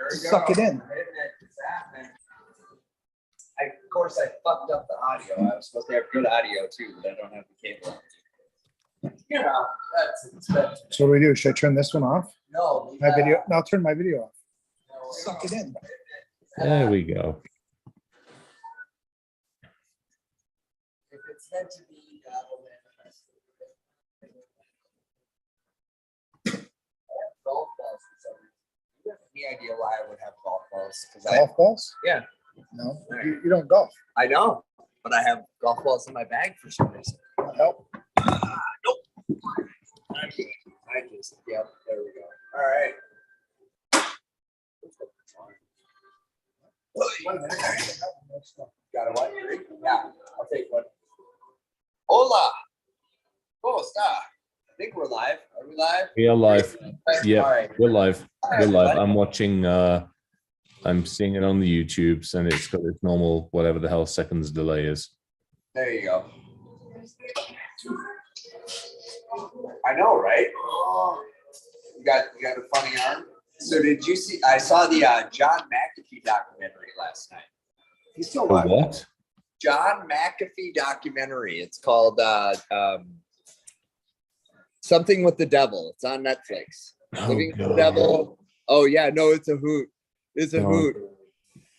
Suck it in. Of course, I fucked up the audio. I was supposed to have good audio too, but I don't have the cable. You know, that's So what do we do? Should I turn this one off? no. My video. No, I'll turn my video off. Suck it in. There we go. If it's meant to be, God will manifest it. I have golf balls for some reason. Do you have any idea why I would have golf balls? Golf balls? Yeah. No, you don't golf. I know, but I have golf balls in my bag for some reason. Nope. Nope. Yep, there we go. All right. Got a what? Yeah, I'll take one. Hola. ¿Cómo está? I think we're live. Are we live? We are live. Yeah, All right. we're live. All We're right, live. buddy. I'm watching. I'm seeing it on the YouTubes, and it's got its normal whatever the hell seconds delay is. There you go. I know, right? You got a funny arm. So did you see? I saw the John McAfee documentary last night. He's still The alive. what? John McAfee documentary. It's called something with the devil. It's on Netflix. Oh, Living with the God. devil. Oh yeah, no, it's a hoot. It's a No. hoot.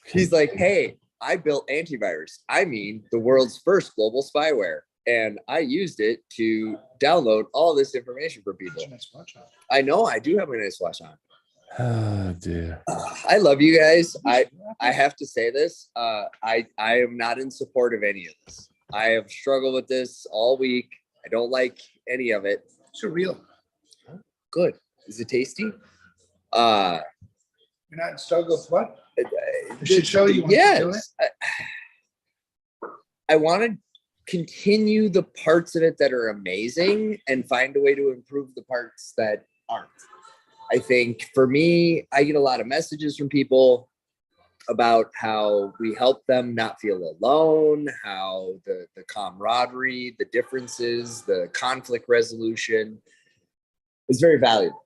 He's like, hey, I built antivirus. I mean, the world's first global spyware. And I used it to download all this information for people. I know I do have my nice watch on. Oh dear. I love you guys. I have to say this. I am not in support of any of this. I have struggled with this all week. I don't like any of it. Surreal. Good. Is it tasty? You're not in struggle with what? The shit show you want to do it? Yes. I want to continue the parts of it that are amazing and find a way to improve the parts that aren't. I think for me, I get a lot of messages from people about how we help them not feel alone, how the camaraderie, the differences, the conflict resolution is very valuable.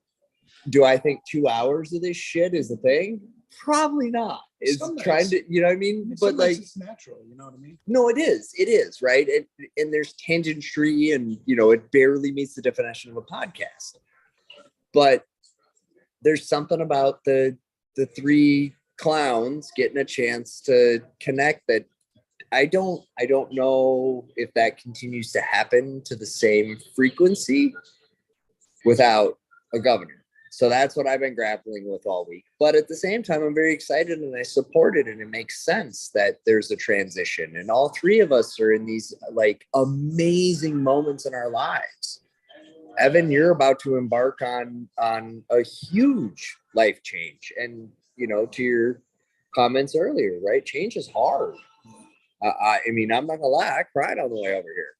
Do I think 2 hours of this shit is a thing? Probably not. It's Some nights. trying to, you know what I mean? But Sometimes like, it's natural, you know what I mean? no, it is, right? And there's tangentry and, you know, it barely meets the definition of a podcast. But there's something about the three clowns getting a chance to connect that I don't know if that continues to happen to the same frequency without a governor. So that's what I've been grappling with all week. But at the same time, I'm very excited and I support it. And it makes sense that there's a transition. And all three of us are in these like amazing moments in our lives. Evan, you're about to embark on a huge life change. And, you know, to your comments earlier, right? Change is hard. I mean, I'm not gonna lie, I cried on the way over here.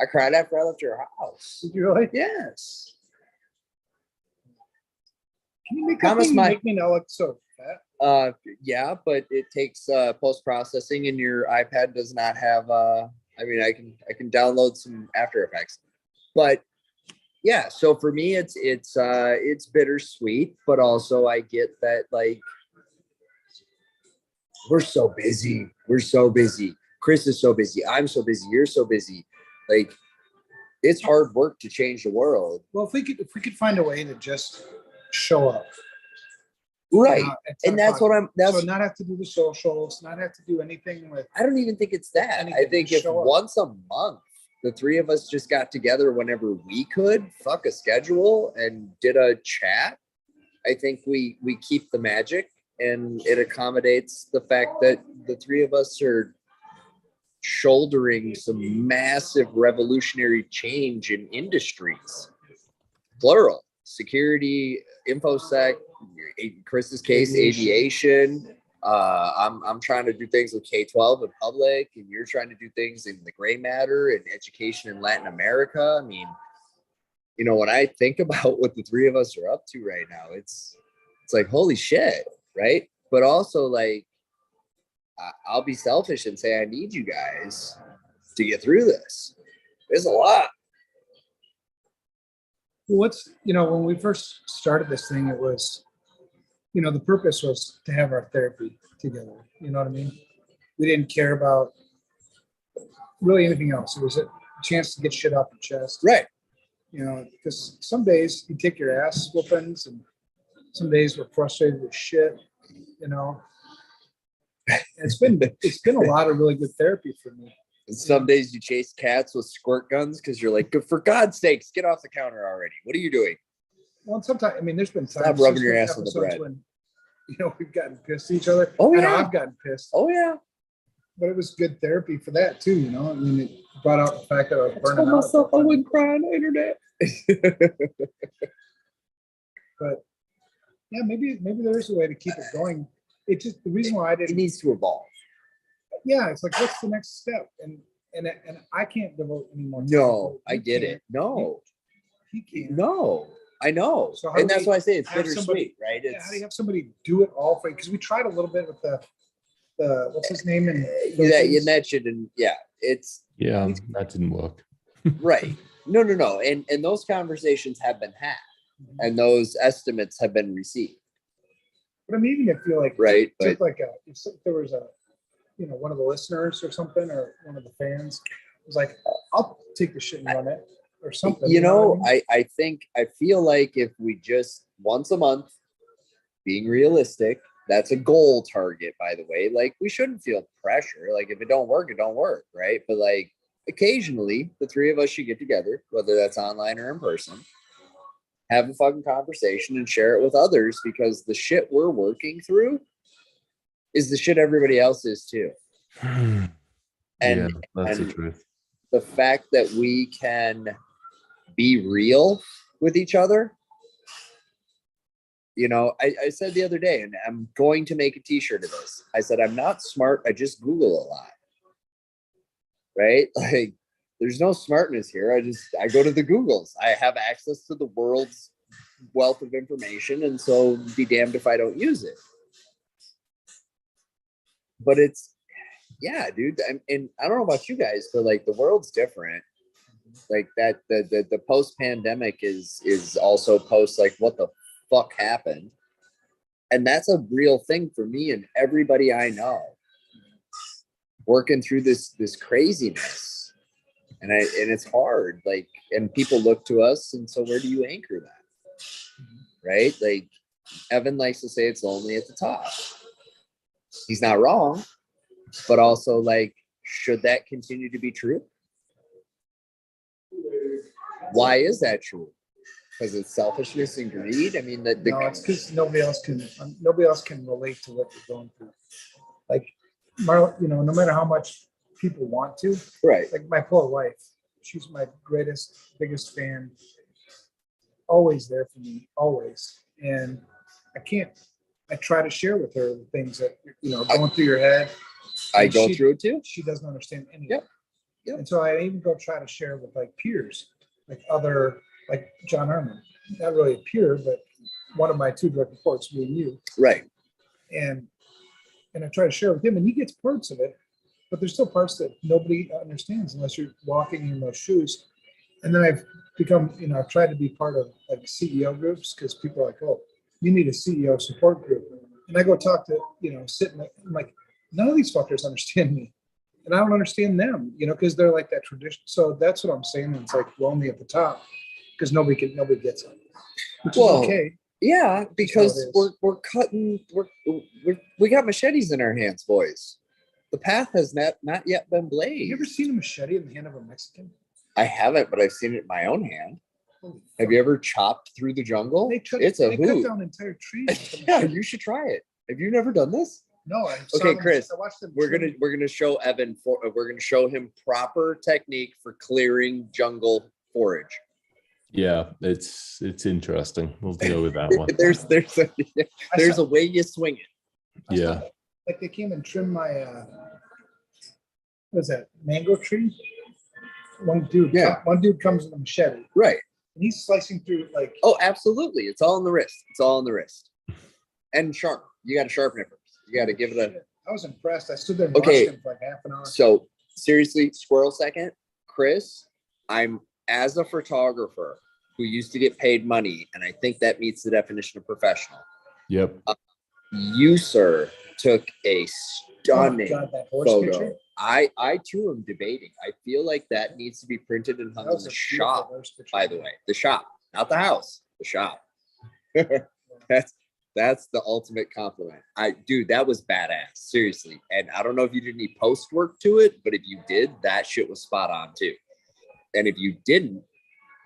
I cried after I left your house. Did you really? Yes. Can you make, Promise my- make me know it's so fat? Yeah, but it takes post processing, and your iPad does not have. I mean, I can download some After Effects, but yeah. So for me, it's bittersweet, but also I get that like we're so busy. We're so busy. Chris is so busy. I'm so busy. You're so busy. Like it's hard work to change the world. Well, if we could find a way to just show up. Right. At 10 And that's o'clock. what that's So not have to do the socials, not have to do anything with. I don't even think it's that. Anything, I think just if show up. once a month the three of us just got together whenever we could, fuck a schedule, and did a chat, I think we keep the magic, and it accommodates the fact that the three of us are shouldering some massive revolutionary change in industries. Plural. Security, InfoSec, in Chris's case, aviation. I'm trying to do things with K-12 and public, and you're trying to do things in the gray matter and education in Latin America. I mean, you know, when I think about what the three of us are up to right now, it's like, holy shit, right? But also like, I'll be selfish and say I need you guys to get through this. There's a lot. What's, you know, when we first started this thing, it was the purpose was to have our therapy together. You know what I mean? We didn't care about really anything else. It was a chance to get shit off your chest. Right. Because some days you take your ass whoopings and some days we're frustrated with shit, And it's been a lot of really good therapy for me. And some days you chase cats with squirt guns because you're like, for God's sakes, get off the counter already. What are you doing? Well, sometimes, there's been times. Stop rubbing your been ass with the episodes bread. when, we've gotten pissed at each other. Oh, I know yeah. I've gotten pissed. Oh, yeah. But it was good therapy for that too, It brought out the fact that I was I burning told out. myself I wouldn't cry on the internet. But yeah, maybe there is a way to keep it going. It just the reason why I It didn't. needs to evolve. Yeah, it's like what's the next step? And I can't devote any more time. No, I You get can't. it. No, He can't. no, I know. So how do And that's we why I say it's have somebody- bittersweet, right? Yeah, how do you have somebody do it all for you? Because we tried a little bit with the what's his name and that shouldn't. Yeah, it's Yeah, that didn't work. right. No. And those conversations have been had, and those estimates have been received. But even if you like, Right, took but like if there was a, one of the listeners or something, or one of the fans was like, I'll take the shit and run it or something. What I mean? I feel like if we just once a month, being realistic, that's a goal target, by the way. Like, we shouldn't feel pressure. Like, if it don't work, it don't work, right? But like, occasionally, the three of us should get together, whether that's online or in person, have a fucking conversation and share it with others, because the shit we're working through is the shit everybody else is too. Yeah, that's the and truth. the fact that we can be real with each other. I said the other day, and I'm going to make a t-shirt of this. I said, I'm not smart. I just Google a lot. Right? Like, there's no smartness here. I go to the Googles. I have access to the world's wealth of information. And so be damned if I don't use it. But yeah, dude. And I don't know about you guys, but like, the world's different. Like that, the post-pandemic is also post, like, what the fuck happened. And that's a real thing for me and everybody I know, working through this craziness. And it's hard, like, and people look to us. And so where do you anchor that? Right? Like, Evan likes to say it's lonely at the top. He's not wrong, but also, like, should that continue to be true? Why is that true? Because it's selfishness and greed. I mean, no, it's because nobody else can relate to what you're going through. Like, no matter how much people want to, right? Like my poor wife, she's my biggest fan. Always there for me, always. And I try to share with her the things that going through your head. I go through it too. She doesn't understand any of Yep. it. And so I even go try to share with like peers, like John Herman, not really a peer, but one of my two direct reports, me and you. Right. And I try to share with him, and he gets parts of it, but there's still parts that nobody understands unless you're walking in those shoes. And then I've become, I've tried to be part of like CEO groups, because people are like, oh, you need a CEO support group. And I go talk to, I'm like, none of these fuckers understand me. And I don't understand them, because they're like that tradition. So that's what I'm saying. It's like lonely at the top because nobody gets it, which is okay. Yeah, because we're cutting, we got machetes in our hands, boys. The path has not yet been blazed. You ever seen a machete in the hand of a Mexican? I haven't, but I've seen it in my own hand. Have you ever chopped through the jungle? They cut down entire trees. Yeah, you should try it. Have you never done this? No. Okay, Chris. I watched them. We're gonna show Evan. We're gonna show him proper technique for clearing jungle forage. Yeah, it's interesting. We'll go with that one. there's a way you swing it. Yeah. Like they came and trimmed my what is that, mango tree? One dude comes with a machete. Right. And he's slicing through like. Oh, absolutely. It's all in the wrist. And sharp. You got to sharpen it first. You got to give it a. I was impressed. I stood there and watched him for like half an hour. So seriously, squirrel second, Chris, I'm, as a photographer who used to get paid money, and I think that meets the definition of professional, Yep. You, sir, took a Oh my stunning God, that horse photo. picture. I too am debating. I feel like that needs to be printed and That hung in was the a beautiful shop. horse picture. By the way, the shop, not the house, the shop. That's the ultimate compliment. Dude, that was badass. Seriously. And I don't know if you did any post work to it, but if you did, that shit was spot on too. And if you didn't,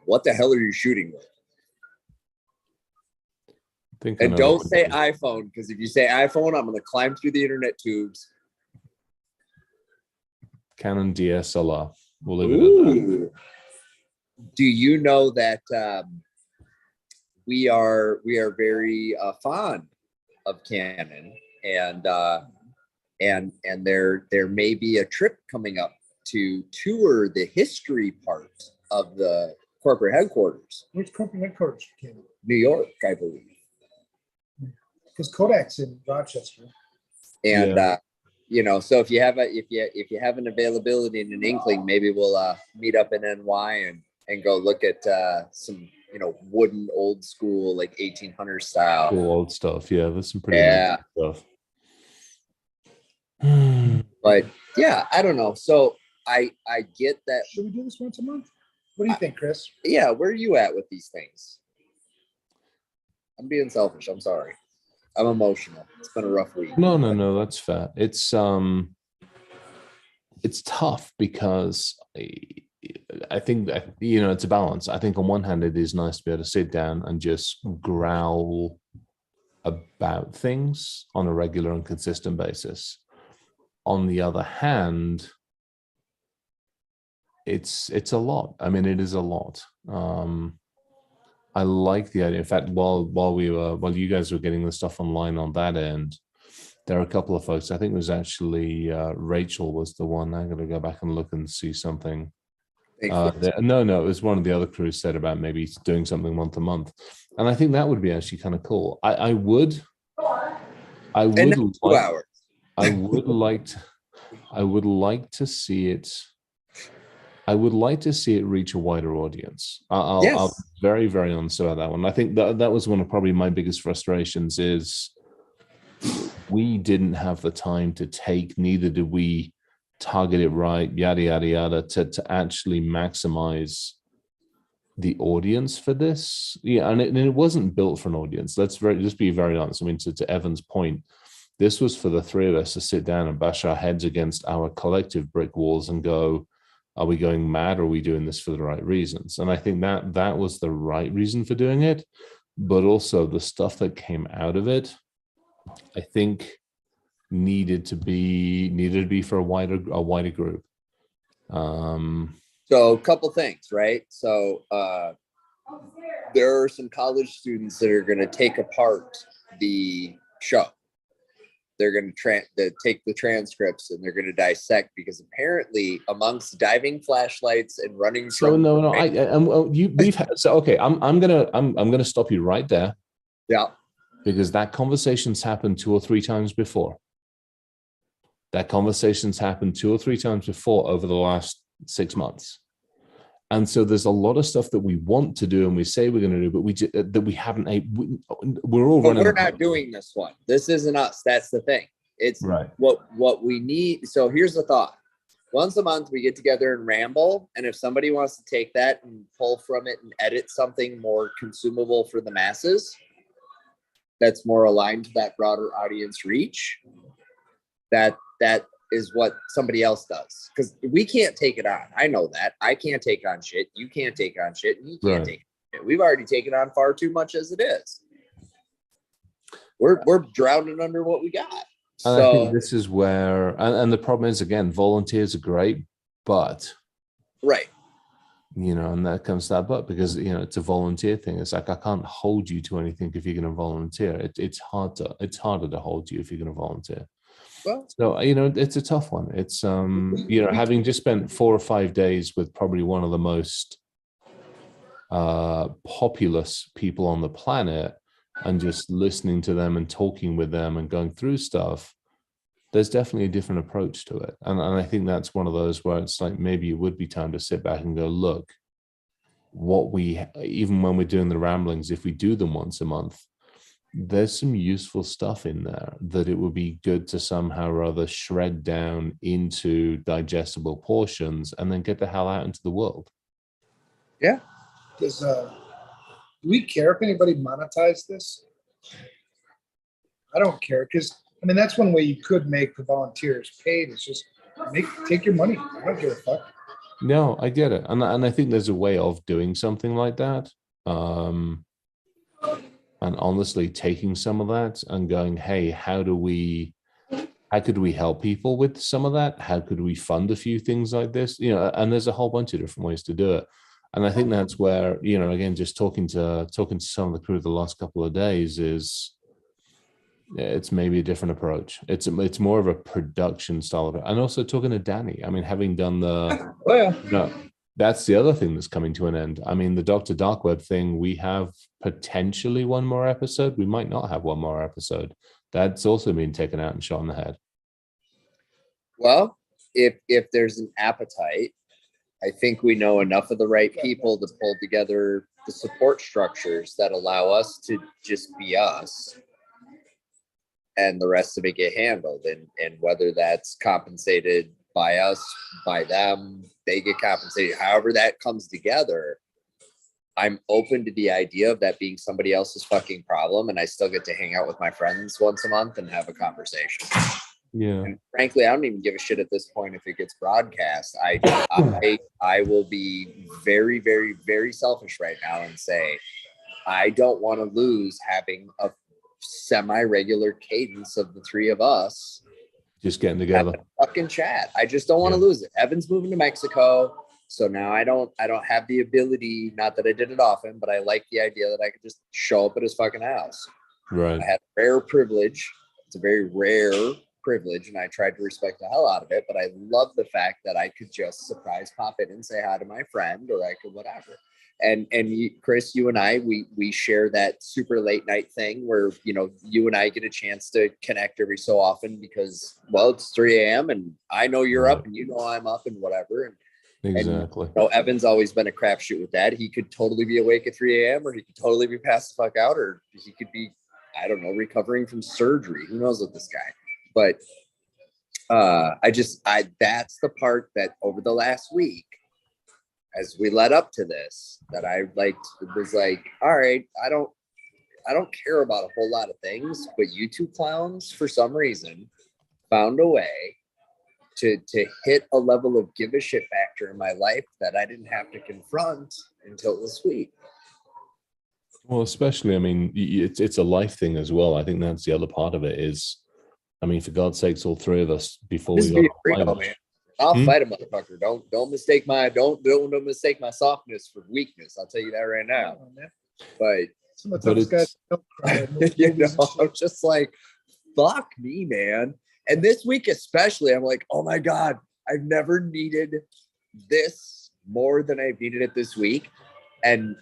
what the hell are you shooting with? I think I And know don't what say it is. iPhone, because if you say iPhone, I'm going to climb through the internet tubes. Canon DSLR. We'll leave it at that. Ooh. Do you know that we are very fond of Canon, and there may be a trip coming up to tour the history part of the corporate headquarters, Which corporate headquarters came? New York, I believe. Because Kodak's in Rochester. And Yeah. so if you have an availability and an inkling, maybe we'll meet up in NY and go look at some wooden old school like 1800 style. Cool old stuff. Yeah, there's some pretty Yeah. amazing stuff. But yeah, I don't know. So I get that. Should we do this once a month? What do you think, Chris? Yeah, where are you at with these things? I'm being selfish. I'm sorry. I'm emotional. It's been a rough week. No, that's fair. It's tough because I think that, it's a balance. I think on one hand, it is nice to be able to sit down and just growl about things on a regular and consistent basis. On the other hand, it's a lot. I mean, it is a lot. I like the idea. In fact, while you guys were getting the stuff online on that end, there are a couple of folks. I think it was actually Rachel was the one. I'm going to go back and look and see something. No, it was one of the other crews said about maybe doing something once a month, and I think that would be actually kind of cool. I would like to see it. I would like to see it reach a wider audience. I'll be very, very honest about that one. I think that was one of probably my biggest frustrations is we didn't have the time to take, neither did we target it right, yada, yada, yada, to actually maximize the audience for this. Yeah, and it wasn't built for an audience. Let's just be very honest. I mean, to Evan's point, this was for the three of us to sit down and bash our heads against our collective brick walls and go, are we going mad, or are we doing this for the right reasons? And I think that was the right reason for doing it, but also the stuff that came out of it, I think needed to be for a wider group. So a couple things, right? So there are some college students that are going to take apart the show. They're going to take the transcripts and they're going to dissect, because apparently amongst diving flashlights and running. So okay. I'm gonna stop you right there. Yeah. Because that conversation's happened 2 or 3 times before. That conversation's happened 2 or 3 times before over the last 6 months. And so there's a lot of stuff that we want to do and we say we're going to do, but we haven't. We're all running. We're not doing this one. This isn't us. That's the thing. It's right. What we need. So here's the thought. Once a month, we get together and ramble. And if somebody wants to take that and pull from it and edit something more consumable for the masses, that's more aligned to that broader audience reach, that is what somebody else does, because we can't take it on. I know that. I can't take on shit. You can't take on shit, and you can't take it. We've already taken on far too much as it is. We're drowning under what we got. And I think this is where, and the problem is, again, volunteers are great, but right, and that comes to that, but because it's a volunteer thing. It's like I can't hold you to anything if you're going to volunteer. It's harder to hold you if you're going to volunteer. Well, so it's a tough one. It's having just spent 4 or 5 days with probably one of the most populous people on the planet, and just listening to them and talking with them and going through stuff, there's definitely a different approach to it. And I think that's one of those where it's like, maybe it would be time to sit back and go, look, even when we're doing the ramblings, if we do them once a month, there's some useful stuff in there that it would be good to somehow or other shred down into digestible portions and then get the hell out into the world. Yeah. Does do we care if anybody monetize this? I don't care, because I mean that's one way you could make the volunteers paid. Is just take your money. I don't give a fuck. No, I get it, and I think there's a way of doing something like that. And honestly, taking some of that and going, hey, how could we help people with some of that? How could we fund a few things like this? You know, and there's a whole bunch of different ways to do it. And I think that's where, you know, again, just talking to some of the crew the last couple of days is, it's maybe a different approach. It's more of a production style of it. And also talking to Danny. I mean, having done the, Oh yeah. no, that's the other thing that's coming to an end. I mean, the Dr. Dark Web thing, we have potentially one more episode. We might not have one more episode. That's also been taken out and shot in the head. Well, if there's an appetite, I think we know enough of the right people to pull together the support structures that allow us to just be us, and the rest of it get handled. And whether that's compensated by us, by them, they get compensated, however that comes together. I'm open to the idea of that being somebody else's fucking problem, and I still get to hang out with my friends once a month and have a conversation. Yeah. And frankly, I don't even give a shit at this point if it gets broadcast. I will be very, very, very selfish right now and say I don't want to lose having a semi-regular cadence of the three of us Just getting together. Fucking chat. I just don't want to lose it. Evan's moving to Mexico, so now I don't have the ability. Not that I did it often, but I like the idea that I could just show up at his fucking house. Right. I had a rare privilege. It's a very rare privilege, and I tried to respect the hell out of it. But I love the fact that I could just surprise pop in and say hi to my friend, or I could whatever. And you, Chris, you and I, we share that super late night thing where, you know, you and I get a chance to connect every so often because, well, it's 3 a.m. and I know you're up and you know I'm up and whatever. Exactly. And, you know, Evan's always been a crapshoot with that. He could totally be awake at 3 a.m. or he could totally be passed the fuck out, or he could be, I don't know, recovering from surgery. Who knows with this guy? But that's the part that over the last week, as we led up to this, that I was like, all right, I don't care about a whole lot of things, but you two clowns, for some reason, found a way to hit a level of give a shit factor in my life that I didn't have to confront until this week. Well, especially, I mean, it's a life thing as well. I think that's the other part of it is, I mean, for God's sakes, all three of us before we got man. I'll fight a motherfucker. Don't mistake my mistake my softness for weakness. I'll tell you that right now. But some of those guys don't cry. You know, I'm just like, fuck me, man. And this week especially, I'm like, oh my God, I've never needed this more than I've needed it this week. And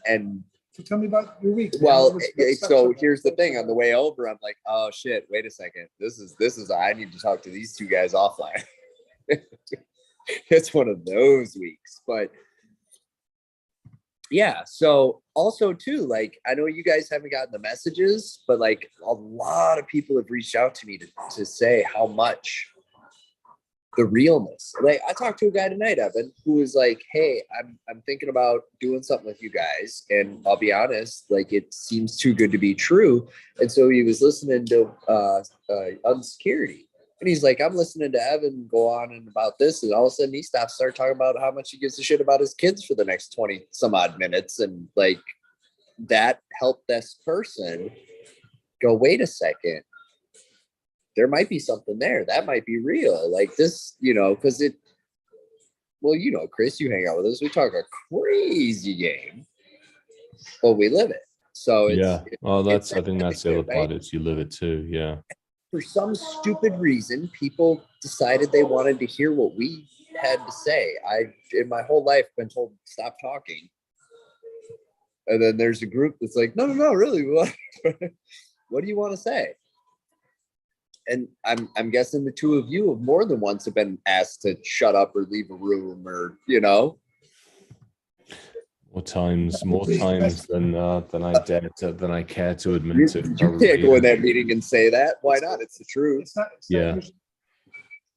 so tell me about your week. Well, so here's the thing. On the way over, I'm like, oh shit, wait a second. This is I need to talk to these two guys offline. It's one of those weeks. But yeah, so also too, like, I know you guys haven't gotten the messages, but like a lot of people have reached out to me to say how much the realness. Like, I talked to a guy tonight, Evan, who was like, hey, I'm thinking about doing something with you guys, and I'll be honest, like, it seems too good to be true. And so he was listening to Unsecurity, and he's like, I'm listening to Evan go on and about this, and all of a sudden he started talking about how much he gives a shit about his kids for the next 20 some odd minutes, and like, that helped this person go, wait a second, there might be something there. That might be real. Like this, you know, because well, you know, Chris, you hang out with us. We talk a crazy game, but we live it. So I think that's the other part. It's you live it too. Yeah. For some stupid reason, people decided they wanted to hear what we had to say. In my whole life, been told stop talking. And then there's a group that's like, no, really, what do you want to say? And I'm guessing the two of you have more than once have been asked to shut up or leave a room, or, you know. More times than I care to admit You, to. you Probably, can't go in that meeting and say that. Why not? It's the truth. It's not Yeah. usually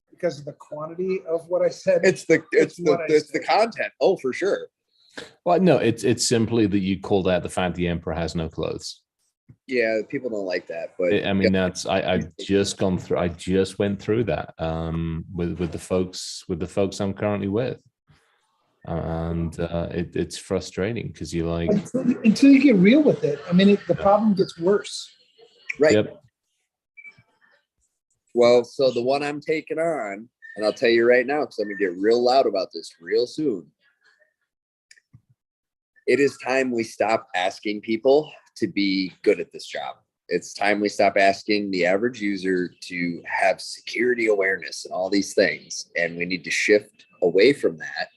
because of the quantity of what I said. It's the what I it's the said. content. Oh, for sure. Well, no, it's simply that you called out the fact the emperor has no clothes. Yeah, people don't like that, but I mean, that's I've just gone through. I just went through that with the folks I'm currently with, and it's frustrating because you're like, Until you get real with it. I mean, the problem gets worse. right. yep, Well, so the one I'm taking on, and I'll tell you right now, because I'm gonna get real loud about this real soon. It is time we stop asking people to be good at this job. It's time we stop asking the average user to have security awareness and all these things. And we need to shift away from that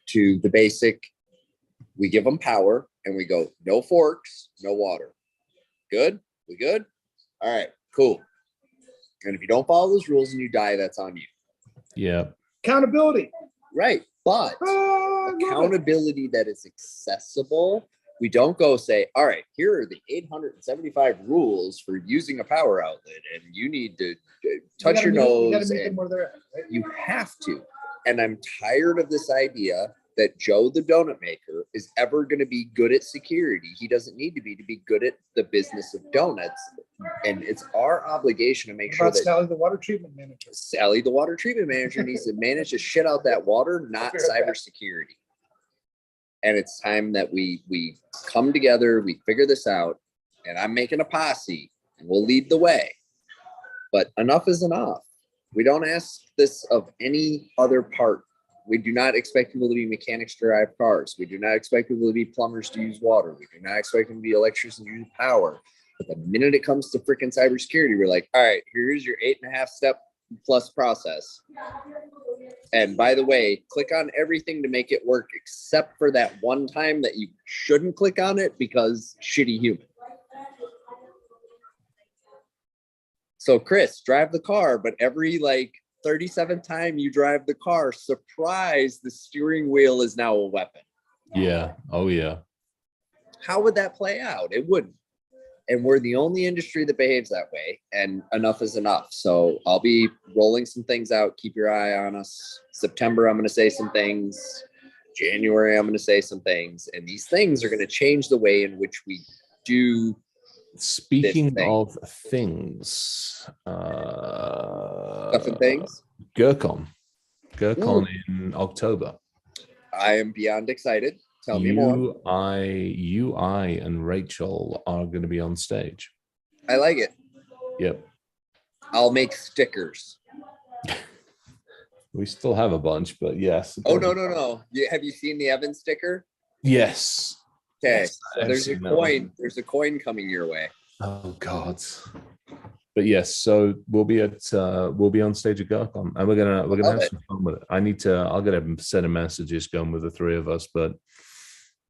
to the basic. We give them power and we go, no forks, no water. Good? We good? All right, cool. And if you don't follow those rules and you die, that's on you. yeah, Accountability. Right. But Oh, I love it. accountability that is accessible. We don't go say, all right, here are the 875 rules for using a power outlet, and you need to touch your You gotta nose. meet them And where they're at, right? you have to. And I'm tired of this idea that Joe the donut maker is ever going to be good at security. He doesn't need to be good at the business of donuts. And it's our obligation to make What sure about that Sally, the water treatment manager? Sally, the water treatment manager, needs to manage to shit out that water, not cybersecurity. And it's time that we come together, we figure this out, and I'm making a posse, and we'll lead the way. But enough is enough. We don't ask this of any other part. We do not expect people to be mechanics to drive cars. We do not expect people to be plumbers to use water. We do not expect them to be electricians to use power. But the minute it comes to freaking cybersecurity, we're like, all right, here's your 8.5 step plus process. And by the way, click on everything to make it work, except for that one time that you shouldn't click on it because shitty human. So Chris, drive the car, but every 37th time you drive the car, surprise, the steering wheel is now a weapon. yeah, oh yeah, How would that play out? It wouldn't. And we're the only industry that behaves that way, and enough is enough. So I'll be rolling some things out. Keep your eye on us. September, I'm going to say some things. January, I'm going to say some things. And these things are going to change the way in which we do. Speaking thing. of things, Stuff and things. GrrCon in October. I am beyond excited. Tell me more. I, and Rachel are going to be on stage. I like it. Yep. I'll make stickers. We still have a bunch, but yes. Oh, no. Have you seen the Evan sticker? Yes. Okay. Yes, So I've there's a seen that coin. one. There's a coin coming your way. Oh God. But yes, so we'll be on stage at GrrCon, and we're gonna have some fun with it. I'll get a set of messages going with the three of us, but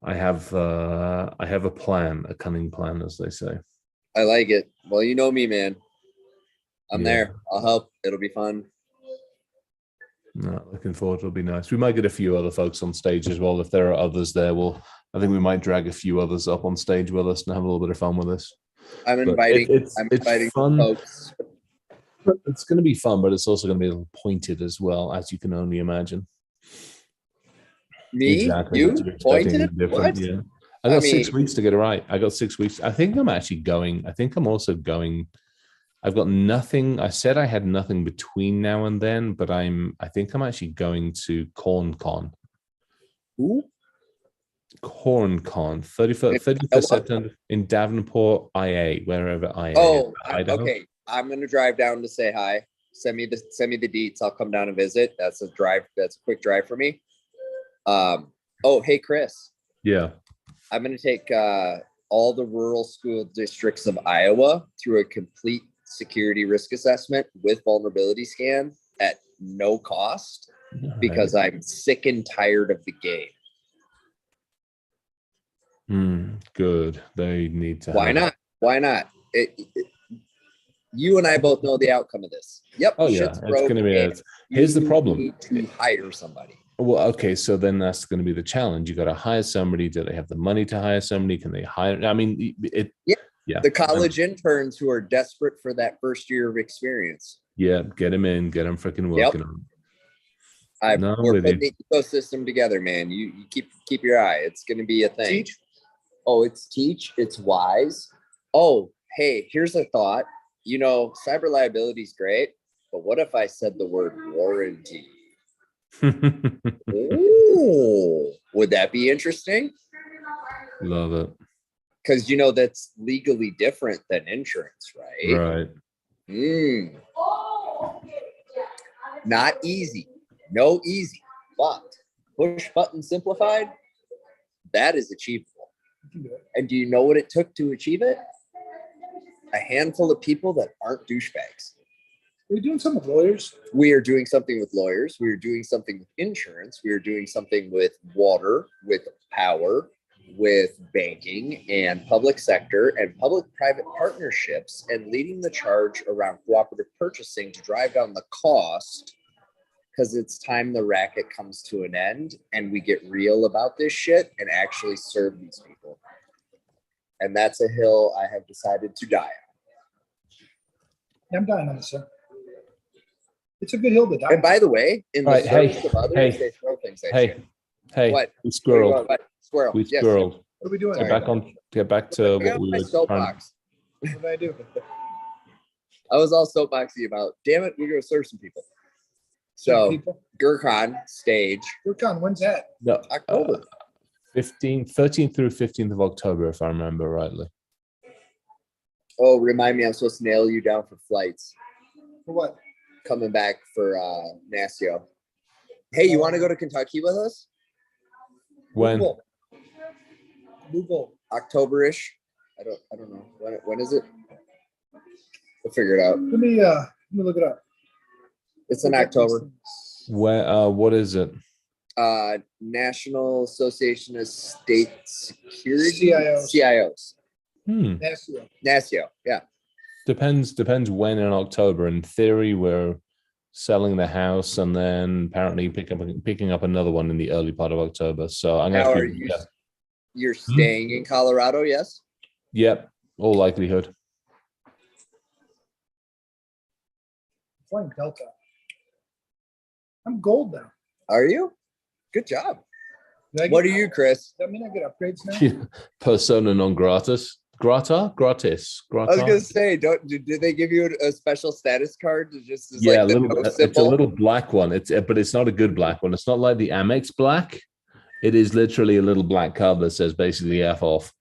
I have a plan, a cunning plan, as they say. I like it. Well, you know me, man. I'm Yeah. there. I'll help. It'll be fun. No, looking forward. It'll be nice. We might get a few other folks on stage as well. If there are others there, I think we might drag a few others up on stage with us and have a little bit of fun with us. I'm inviting. It's fun. Folks. It's going to be fun, but it's also going to be a little pointed as well, as you can only imagine. Me? Exactly. You? What you're expecting Pointed? is different. What? Yeah. I got 6 weeks to get it right. I got 6 weeks. I think I'm actually going. I think I'm also going. I've got nothing. I said I had nothing between now and then, but I think I'm actually going to CornCon. Who? CornCon, 31st September in Davenport, IA, wherever IA. Oh, Idaho. okay. I'm gonna drive down to say hi. Send me the deets. I'll come down and visit. That's a drive. That's a quick drive for me. Oh, hey Chris. Yeah. I'm gonna take all the rural school districts of Iowa through a complete security risk assessment with vulnerability scan at no cost because I'm sick and tired of the game. Good. They need to. Why not? Why not? You and I both know the outcome of this. Yep. Oh yeah, it's going to be. Here's the problem. You need to hire somebody. Well, okay, so then that's going to be the challenge. You got to hire somebody. Do they have the money to hire somebody? Can they hire? I mean, Yeah. yeah. The college interns who are desperate for that first year of experience. Yeah, get them in, get them freaking Yep. working on. No, I'm We're with you. putting the ecosystem together, man. You keep your eye. It's going to be a thing. Teach. Oh, it's Teach. It's Wise. Oh, hey, here's a thought. You know, cyber liability is great, but what if I said the word warranty? Ooh, would that be interesting? Love it. Because you know that's legally different than insurance, right? Right. Not easy. No easy. But push button simplified, that is achievable. And do you know what it took to achieve it? A handful of people that aren't douchebags. We're doing some with lawyers. We are doing something with lawyers. We are doing something with insurance. We are doing something with water, with power, with banking and public sector and public-private partnerships, and leading the charge around cooperative purchasing to drive down the cost, because it's time the racket comes to an end and we get real about this shit and actually serve these people. And that's a hill I have decided to die on. Yeah, I'm dying on this one. It's a good hill to die And by the way, in the Right, hey, service of others, hey, they throw things at Hey, you. hey, What? we squirreled. What? Squirrel. We Yes. squirreled. What are we doing? Get back on. Get back to I what got we my were trying. soapbox. What did I do? I was all soapboxy about, damn it, we're going to serve some people. So, People. Gurkhan stage, Gurkhan, when's that? No, October. 13th through 15th of October, if I remember rightly. Oh, remind me, I'm supposed to nail you down for flights. For what? Coming back for NASIO. Hey, you want to go to Kentucky with us? When? Louisville. October-ish. I don't know. When is it? We'll figure it out. Let me look it up. It's in October. Where? What is it? National Association of State Security. CIOs. CIOs. NASIO. NASIO. Yeah. Depends when in October. In theory, we're selling the house and then apparently picking up another one in the early part of October. So I'm Now, gonna have to. you're staying in Colorado, yes? Yep, all likelihood. Flying Delta. I'm gold now. Are you? Good job. Did I What are get- you, Chris? Does that mean I get upgrades now? Persona non gratis. Gratis. I was gonna say, did they give you a special status card to just as Yeah, like the no it's a symbol? little black one. But it's not a good black one. It's not like the Amex black. It is literally a little black card that says basically F off.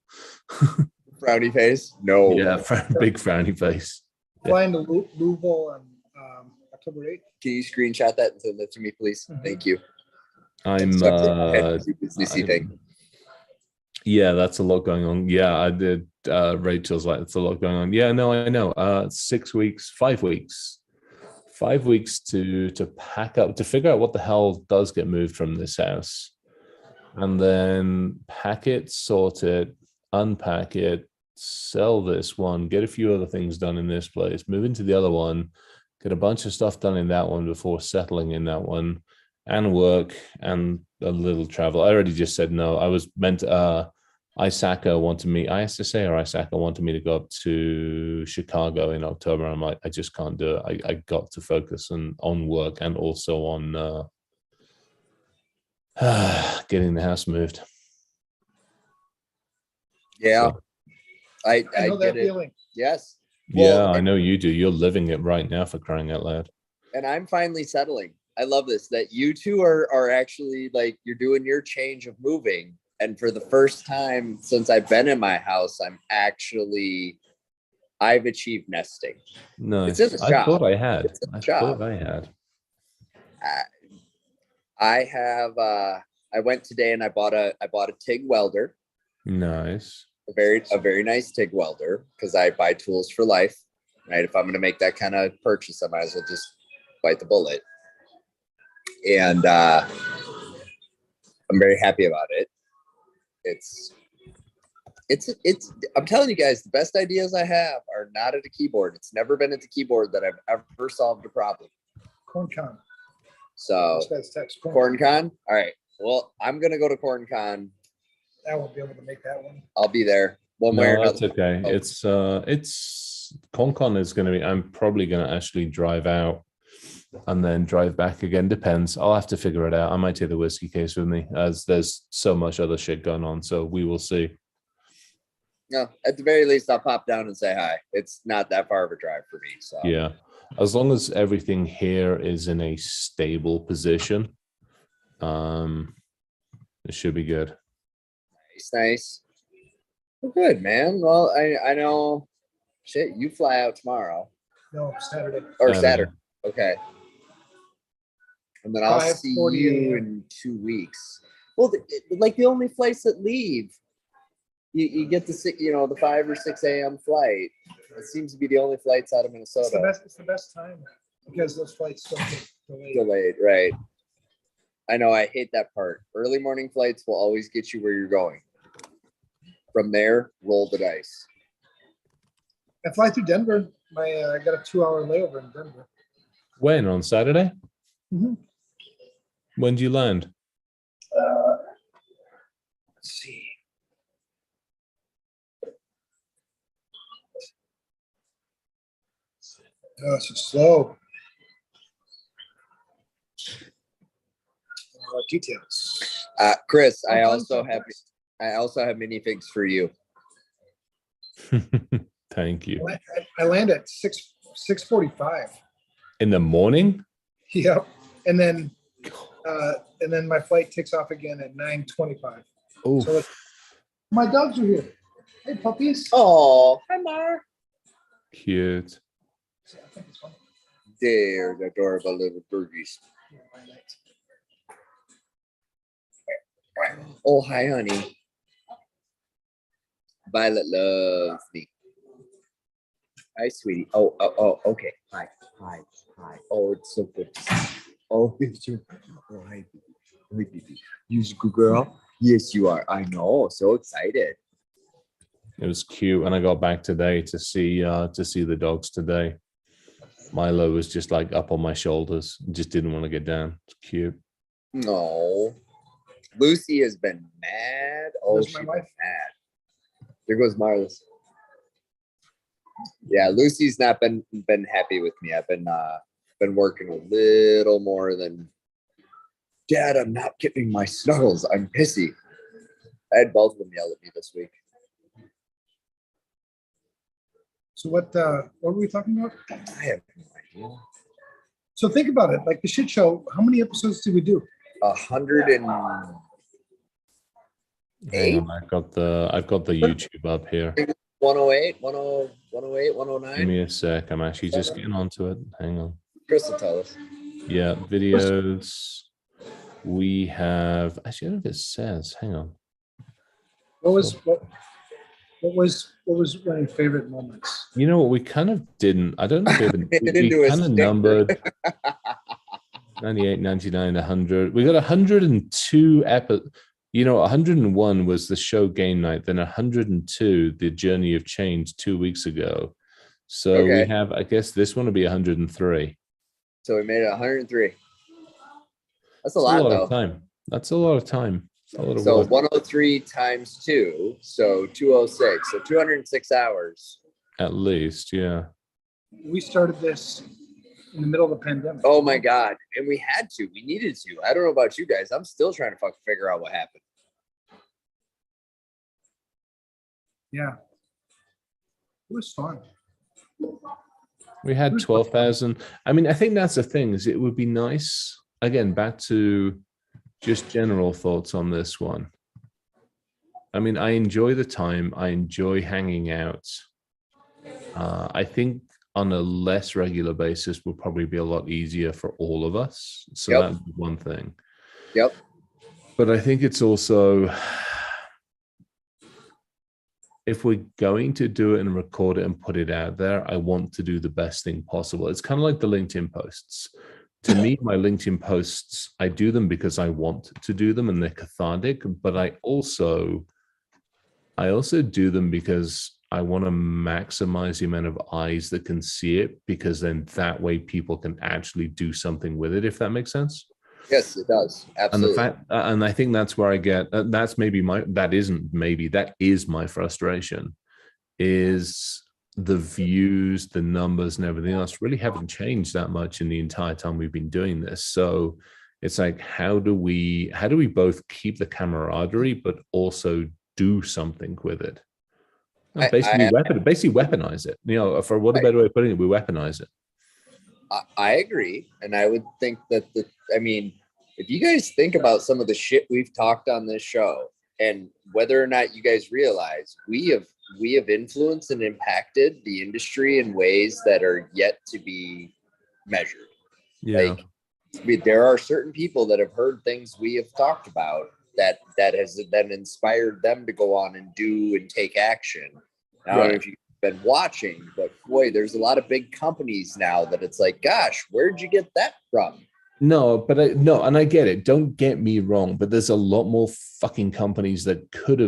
Frowny face? No. Yeah, big frowny face. Flying to Louisville on October 8th. Can you screenshot that and send that to me, please? Thank you. I'm thing. Yeah, that's a lot going on. Yeah, I did. Rachel's like, it's a lot going on. Yeah, no, I know. 6 weeks, 5 weeks, 5 weeks to pack up, to figure out what the hell does get moved from this house, and then pack it, sort it, unpack it, sell this one, get a few other things done in this place, move into the other one, get a bunch of stuff done in that one before settling in that one, and work and a little travel. I already just said no. I was meant Isaka wanted me, ISSA or Isaka wanted me to go up to Chicago in October. I'm like, I just can't do it. I got to focus on work and also on getting the house moved. Yeah. So, I know get that it. feeling. Yes. yeah, Well, I know you do. You're living it right now, for crying out loud. and I'm finally settling. I love this, that you two are actually like, you're doing your change of moving. And for the first time since I've been in my house, I've achieved nesting. No, It's in the I shop. thought I had. It's in the I shop. thought I had. I have I went today and I bought a TIG welder, Nice. a very nice TIG welder, because I buy tools for life. Right. If I'm gonna make that kind of purchase, I might as well just bite the bullet. And I'm very happy about it. It's I'm telling you guys, the best ideas I have are not at a keyboard. It's never been at the keyboard that I've ever solved a problem. CornCon. So This guy's text. CornCon. All right. Well, I'm gonna go to CornCon. I won't be able to make that one. I'll be there one way or No, another. that's okay. Oh. It's ConCon is going to be. I'm probably going to actually drive out and then drive back again. Depends. I'll have to figure it out. I might take the whiskey case with me, as there's so much other shit going on. So we will see. No, at the very least, I'll pop down and say hi. It's not that far of a drive for me. So Yeah, as long as everything here is in a stable position, it should be good. nice. Well, good, man. Well, I know. Shit, you fly out tomorrow No, Saturday. or Saturday. Okay. And then I'll see 5:40 you a.m. in 2 weeks. Well, like the only flights that leave, you get the 5 or 6 a.m. flight. It seems to be the only flights out of Minnesota. It's the best time because those flights don't get delayed. Delayed, right? I know. I hate that part. Early morning flights will always get you where you're going. From there, roll the dice. I fly through Denver. I got a 2-hour layover in Denver. When, on Saturday? Mhm. When do you land? Let's see. Oh, it's so slow. Details. Chris, I Sometimes also have minifigs for you. Thank you. I land at 6:45. In the morning? Yep. And then my flight takes off again at 9:25. Oh, So my dogs are here. Hey, puppies. Oh, hi, Mar. cute. I think it's fun. They're adorable little birdies. Oh, hi, honey. Violet loves me. Hi, sweetie. Oh, okay. Hi. Oh, it's so good. Oh, it's so good. Oh, hi, baby. Hi, baby. You're a good girl? Yes, you are. I know. So excited. It was cute, and I got back today to see the dogs today. Milo was just like up on my shoulders, just didn't want to get down. It's cute. No. Lucy has been mad. Oh, Where's she's my been wife? mad. There goes Marlis. Yeah, Lucy's not been happy with me. I've been working a little more than Dad. I'm not getting my snuggles. I'm pissy. I had both of them yell at me this week. So what were we talking about? I have no idea. So think about it. Like the shit show, how many episodes did we do? 100 and Hang on, I've got the YouTube up here. 108, 108, 109. Give me a sec. I'm actually just getting onto it. Hang on. Chris will tell us. Yeah, videos. We have actually I don't know if it says. Hang on. What was one of your favorite moments? You know what? We kind of didn't. I don't know if Didn't do we a kind of sticker. numbered 98, 99, 100. We got 102 episodes. 101 was the show game night. Then 102, the Journey of Change 2 weeks ago. So Okay. we have, I guess this one will be 103. So we made it 103. That's a That's lot, though. of time. That's a lot of time. A lot of So work. 103 times 2, so 206. So 206 hours. At least, yeah. We started this in the middle of the pandemic. Oh my God. And we had to. We needed to. I don't know about you guys. I'm still trying to fucking figure out what happened. Yeah. It was fun. We had 12,000. I mean, I think that's the thing, is it would be nice. Again, back to just general thoughts on this one. I mean, I enjoy the time. I enjoy hanging out. I think on a less regular basis will probably be a lot easier for all of us. So Yep. that's one thing. Yep. But I think it's also, if we're going to do it and record it and put it out there, I want to do the best thing possible. It's kind of like the LinkedIn posts. To me, my LinkedIn posts, I do them because I want to do them and they're cathartic, but I also do them because I want to maximize the amount of eyes that can see it, because then that way people can actually do something with it, if that makes sense. Yes, it does. Absolutely. And the fact, and I think that's where I get, that is my frustration, is the views, the numbers, and everything else really haven't changed that much in the entire time we've been doing this. So it's like, how do we both keep the camaraderie but also do something with it? Basically weaponize it. You know, for what a better way of putting it, we weaponize it. I agree, and I would think that if you guys think about some of the shit we've talked on this show, and whether or not you guys realize we have influenced and impacted the industry in ways that are yet to be measured. Yeah. Like, there are certain people that have heard things we have talked about that has then inspired them to go on and do and take action. I don't know if you've been watching, but boy, there's a lot of big companies now that it's like, gosh, where'd you get that from? No, but and I get it. Don't get me wrong, but there's a lot more fucking companies that could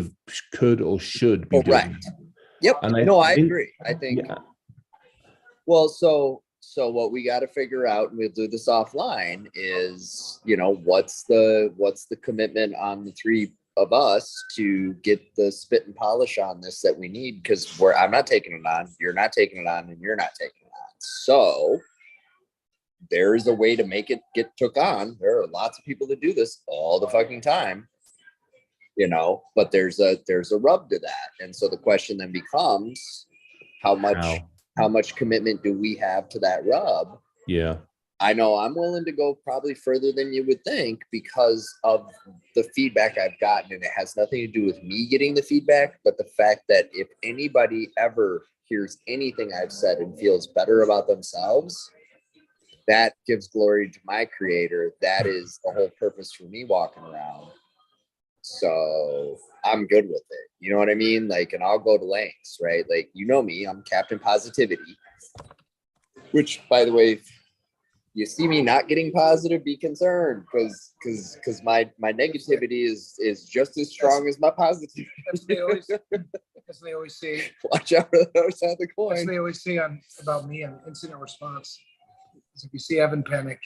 or should be doing it. Yep. And I agree. I think. Yeah. Well, so what we got to figure out, and we'll do this offline, is, you know, what's the commitment on the three of us to get the spit and polish on this that we need, because I'm not taking it on, you're not taking it on, and you're not taking it on. So there is a way to make it get took on. There are lots of people that do this all the fucking time, you know, but there's a rub to that. And so the question then becomes, how much commitment do we have to that rub? Yeah. I know I'm willing to go probably further than you would think because of the feedback I've gotten, and it has nothing to do with me getting the feedback, but the fact that if anybody ever hears anything I've said and feels better about themselves, that gives glory to my creator. That is the whole purpose for me walking around. So I'm good with it. You know what I mean? Like, and I'll go to lengths, right? Like, you know me, I'm Captain Positivity, which, by the way, you see me not getting positive, be concerned, because my negativity is just as strong as my positivity. As they always say, watch out for the other side of the coin. As they always say about me on incident response, is if you see Evan panic,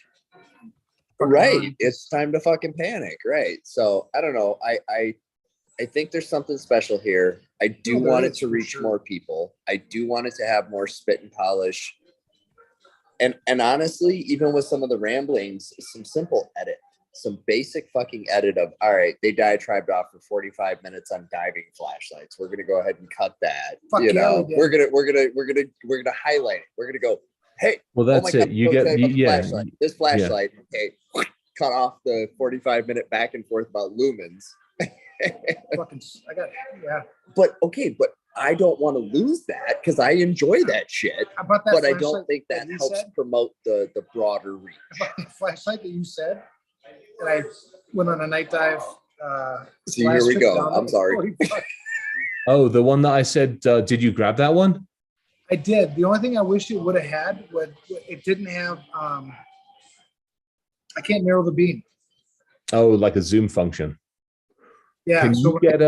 right, it's time to fucking panic, right? So I don't know. I think there's something special here. I do want it to reach more people. I do want it to have more spit and polish. And honestly, even with some of the ramblings, some simple edit, some basic fucking edit of, all right, they diatribed off for 45 minutes on diving flashlights. We're gonna go ahead and cut that. We're gonna highlight it. We're gonna go, hey, well, that's it. You get this flashlight. Okay, cut off the 45-minute back and forth about lumens. But I don't want to lose that because I enjoy that shit. But I don't think that helps promote the broader reach. About the flashlight that you said, and I went on a night dive. See, here we go. I'm sorry. Oh, the one that I said, did you grab that one? I did. The only thing I wish it would have had was it didn't have. I can't narrow the beam. Oh, like a zoom function. Yeah. Can you get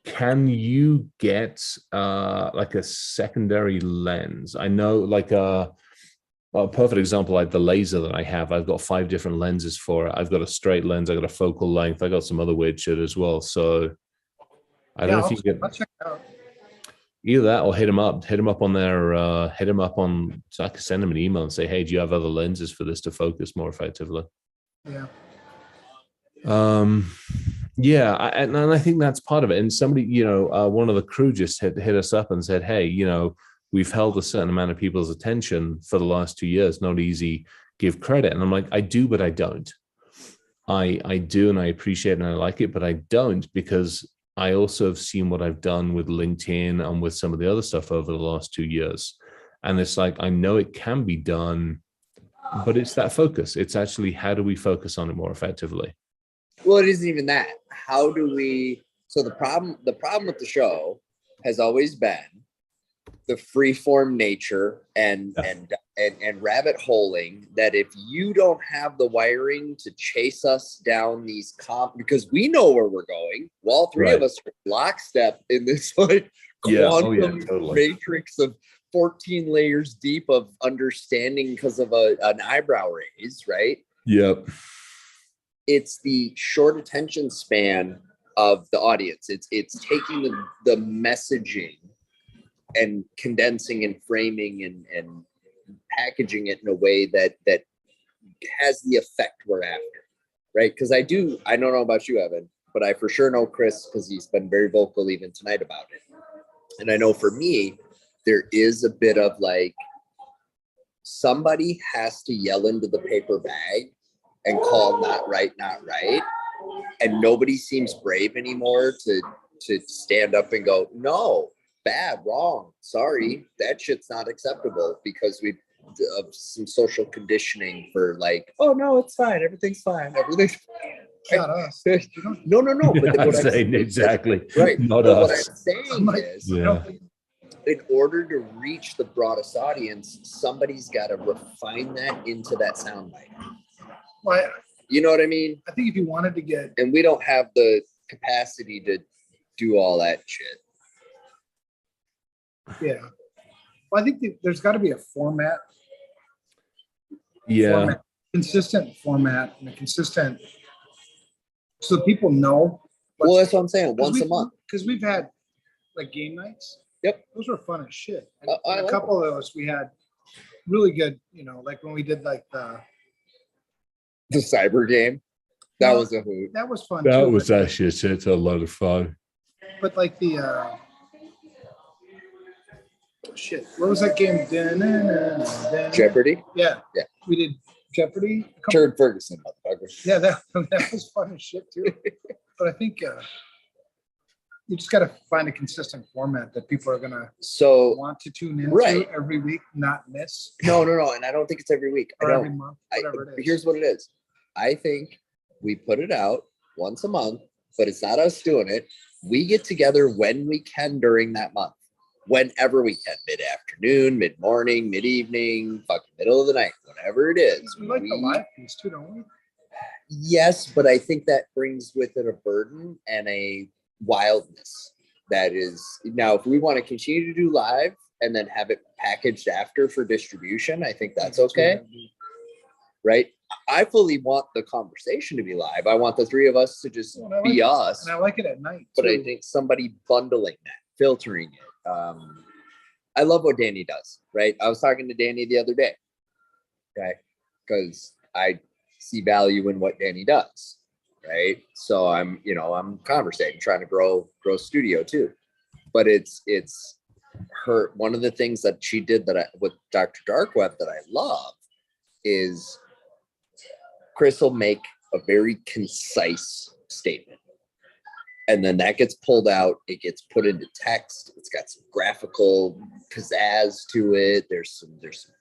can you get like a secondary lens? I know, like a perfect example, like the laser that I have, I've got 5 different lenses for it. I've got a straight lens, I got a focal length, I got some other weird shit as well. So I don't know if you can get either that or hit them up on their so I can send them an email and say, hey, do you have other lenses for this to focus more effectively? Yeah. Yeah, and I think that's part of it. And somebody, one of the crew just hit us up and said, hey, we've held a certain amount of people's attention for the last 2 years. Not easy, give credit. And I'm like, I do, but I don't. I do, and I appreciate it and I like it, but I don't, because I also have seen what I've done with LinkedIn and with some of the other stuff over the last 2 years. And it's like, I know it can be done, but it's that focus. It's actually, how do we focus on it more effectively? Well, it isn't even that. How do we? So the problem with the show has always been the free-form nature and rabbit holing, that if you don't have the wiring to chase us down these because we know where we're going. Well, all three of us are lockstep in this like quantum matrix of 14 layers deep of understanding because of an eyebrow raise, right? Yep. It's the short attention span of the audience. It's taking the messaging and condensing and framing and packaging it in a way that has the effect we're after, right? Because I don't know about you, Evan, but I for sure know Chris because he's been very vocal even tonight about it. And I know for me, there is a bit of like somebody has to yell into the paper bag and call not right, and nobody seems brave anymore to stand up and go, no, bad, wrong, sorry, that shit's not acceptable because we of some social conditioning for like, oh no, it's fine, everything's fine. Not us. No, but I'm what saying exactly right, not but what us. I'm saying I'm like, is, Yeah. in order to reach the broadest audience, somebody's got to refine that into that soundbite. Well, You know what I mean? I think if you wanted to get, And we don't have the capacity to do all that shit. yeah. Well, I think there's got to be a format, Yeah. consistent format, and a consistent, so people know. Well, that's what I'm saying. Once a month. Because we've had like game nights. Yep. Those were fun as shit. And I a like couple of those we had really good, like when we did like The cyber game. That was a hoot. that was fun. That too, was but, actually it's a lot of fun. But like the shit, what was that game? Jeopardy. Yeah. Yeah. We did Jeopardy. Turd Ferguson, motherfucker. Yeah, that was fun as shit too. But I think you just got to find a consistent format that people are gonna So want to tune into Right. every week, not miss, no, and I don't think it's every week. or I every don't. month, whatever it is. Here's what it is. I think we put it out once a month, but it's not us doing it. We get together when we can during that month, whenever we can, mid-afternoon, mid-morning, mid-evening, fucking middle of the night, whatever it is. We like the live piece too, don't we? Yes, but I think that brings with it a burden and a wildness that is now, if we want to continue to do live and then have it packaged after for distribution, I think that's okay. Right? I fully want the conversation to be live. I want the three of us to just Well, I be like us. And I like it at night. But I too. think somebody bundling that, filtering it. I love what Danny does, right? I was talking to Danny the other day, okay? Because I see value in what Danny does, right? So I'm conversating, trying to grow studio too. But it's her, one of the things that she did with Dr. Darkweb that I love is Chris will make a very concise statement. And then that gets pulled out. It gets put into text. It's got some graphical pizzazz to it. There's some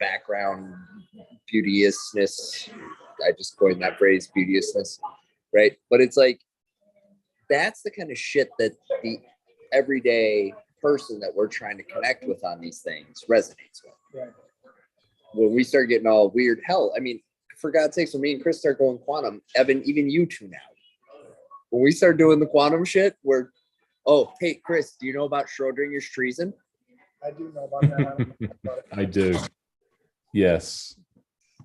background beauteousness. I just coined that phrase, beauteousness, right? But it's like, that's the kind of shit that the everyday person that we're trying to connect with on these things resonates with. Right. When we start getting all weird, hell, I mean, for God's sakes, when me and Chris start going quantum, Evan, even you two now, when we start doing the quantum shit, hey, Chris, do you know about Schrodinger's treason? I do know about that. I don't know about it. I do. Yes.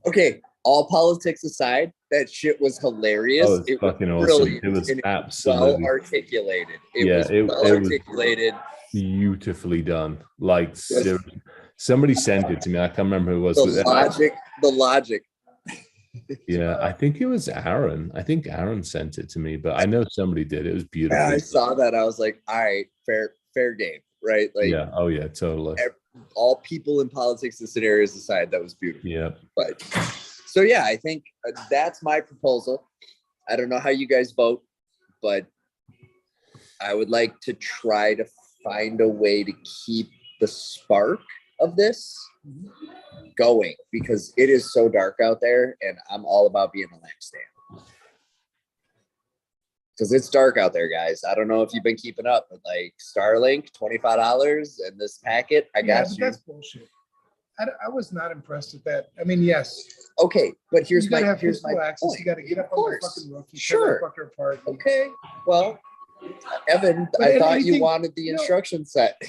Okay, all politics aside, that shit was hilarious. Oh, it's fucking awesome. Brilliant. It was And absolutely well articulated. it well was articulated. beautifully done. Like somebody sent it to me. I can't remember who it was. The logic. Yeah, I think it was Aaron. I think Aaron sent it to me, but I know somebody did. It was beautiful. Yeah, I saw that. I was like, all right, fair game, right? Like, yeah. Oh yeah, totally. All people in politics and scenarios aside, that was beautiful. Yeah. But so yeah, I think that's my proposal. I don't know how you guys vote, but I would like to try to find a way to keep the spark of this going, because it is so dark out there and I'm all about being a lampstand. Because it's dark out there, guys. I don't know if you've been keeping up, but like Starlink, $25 and this packet, I got you. That's bullshit. I was not impressed with that. I mean, yes. Okay, but here's my physical access. point. You got to get up Of on the course. fucking roof. Sure. Fucker apart. Okay, well, Evan, But I thought you anything- wanted the no. instruction set.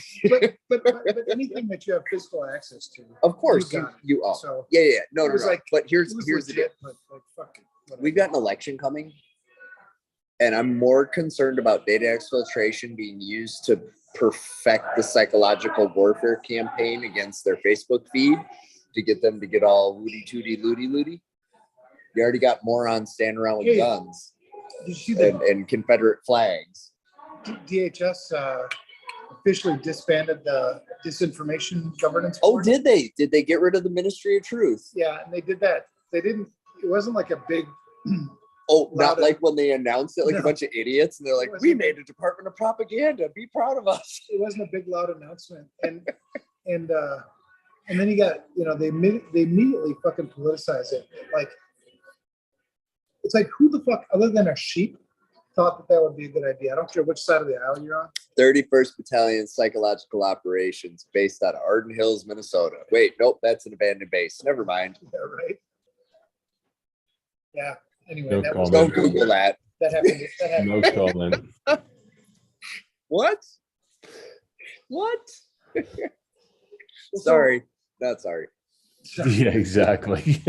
but anything that you have physical access to, Of course, got it. you own. So Yeah. No, it no, was no. like- But it here's was the deal. legit, but like fuck it. whatever. We've got an election coming, and I'm more concerned about data exfiltration being used to perfect the psychological warfare campaign against their Facebook feed to get them to get all woody tooty looty looty. You already got morons standing around with Yeah. guns Did you see the and Confederate flags. DHS officially disbanded the disinformation governance Oh, board? did they? Did they get rid of the Ministry of Truth? Yeah, and they did that. They didn't. It wasn't like a big. Oh, not Louder. like when they announced it, like a No. bunch of idiots, and they're like, It wasn't- "We made a Department of Propaganda. Be proud of us." It wasn't a big loud announcement, and then you got they immediately fucking politicize it. Like it's like who the fuck other than a sheep thought that would be a good idea? I don't care which side of the aisle you're on. 31st Battalion Psychological Operations, based out of Arden Hills, Minnesota. Wait, nope, that's an abandoned base. Never mind. Yeah, right. Yeah. Anyway, No that was comment. Don't Google that. that happened. That happened. No comment. What? What? Sorry. Not sorry. Yeah, exactly.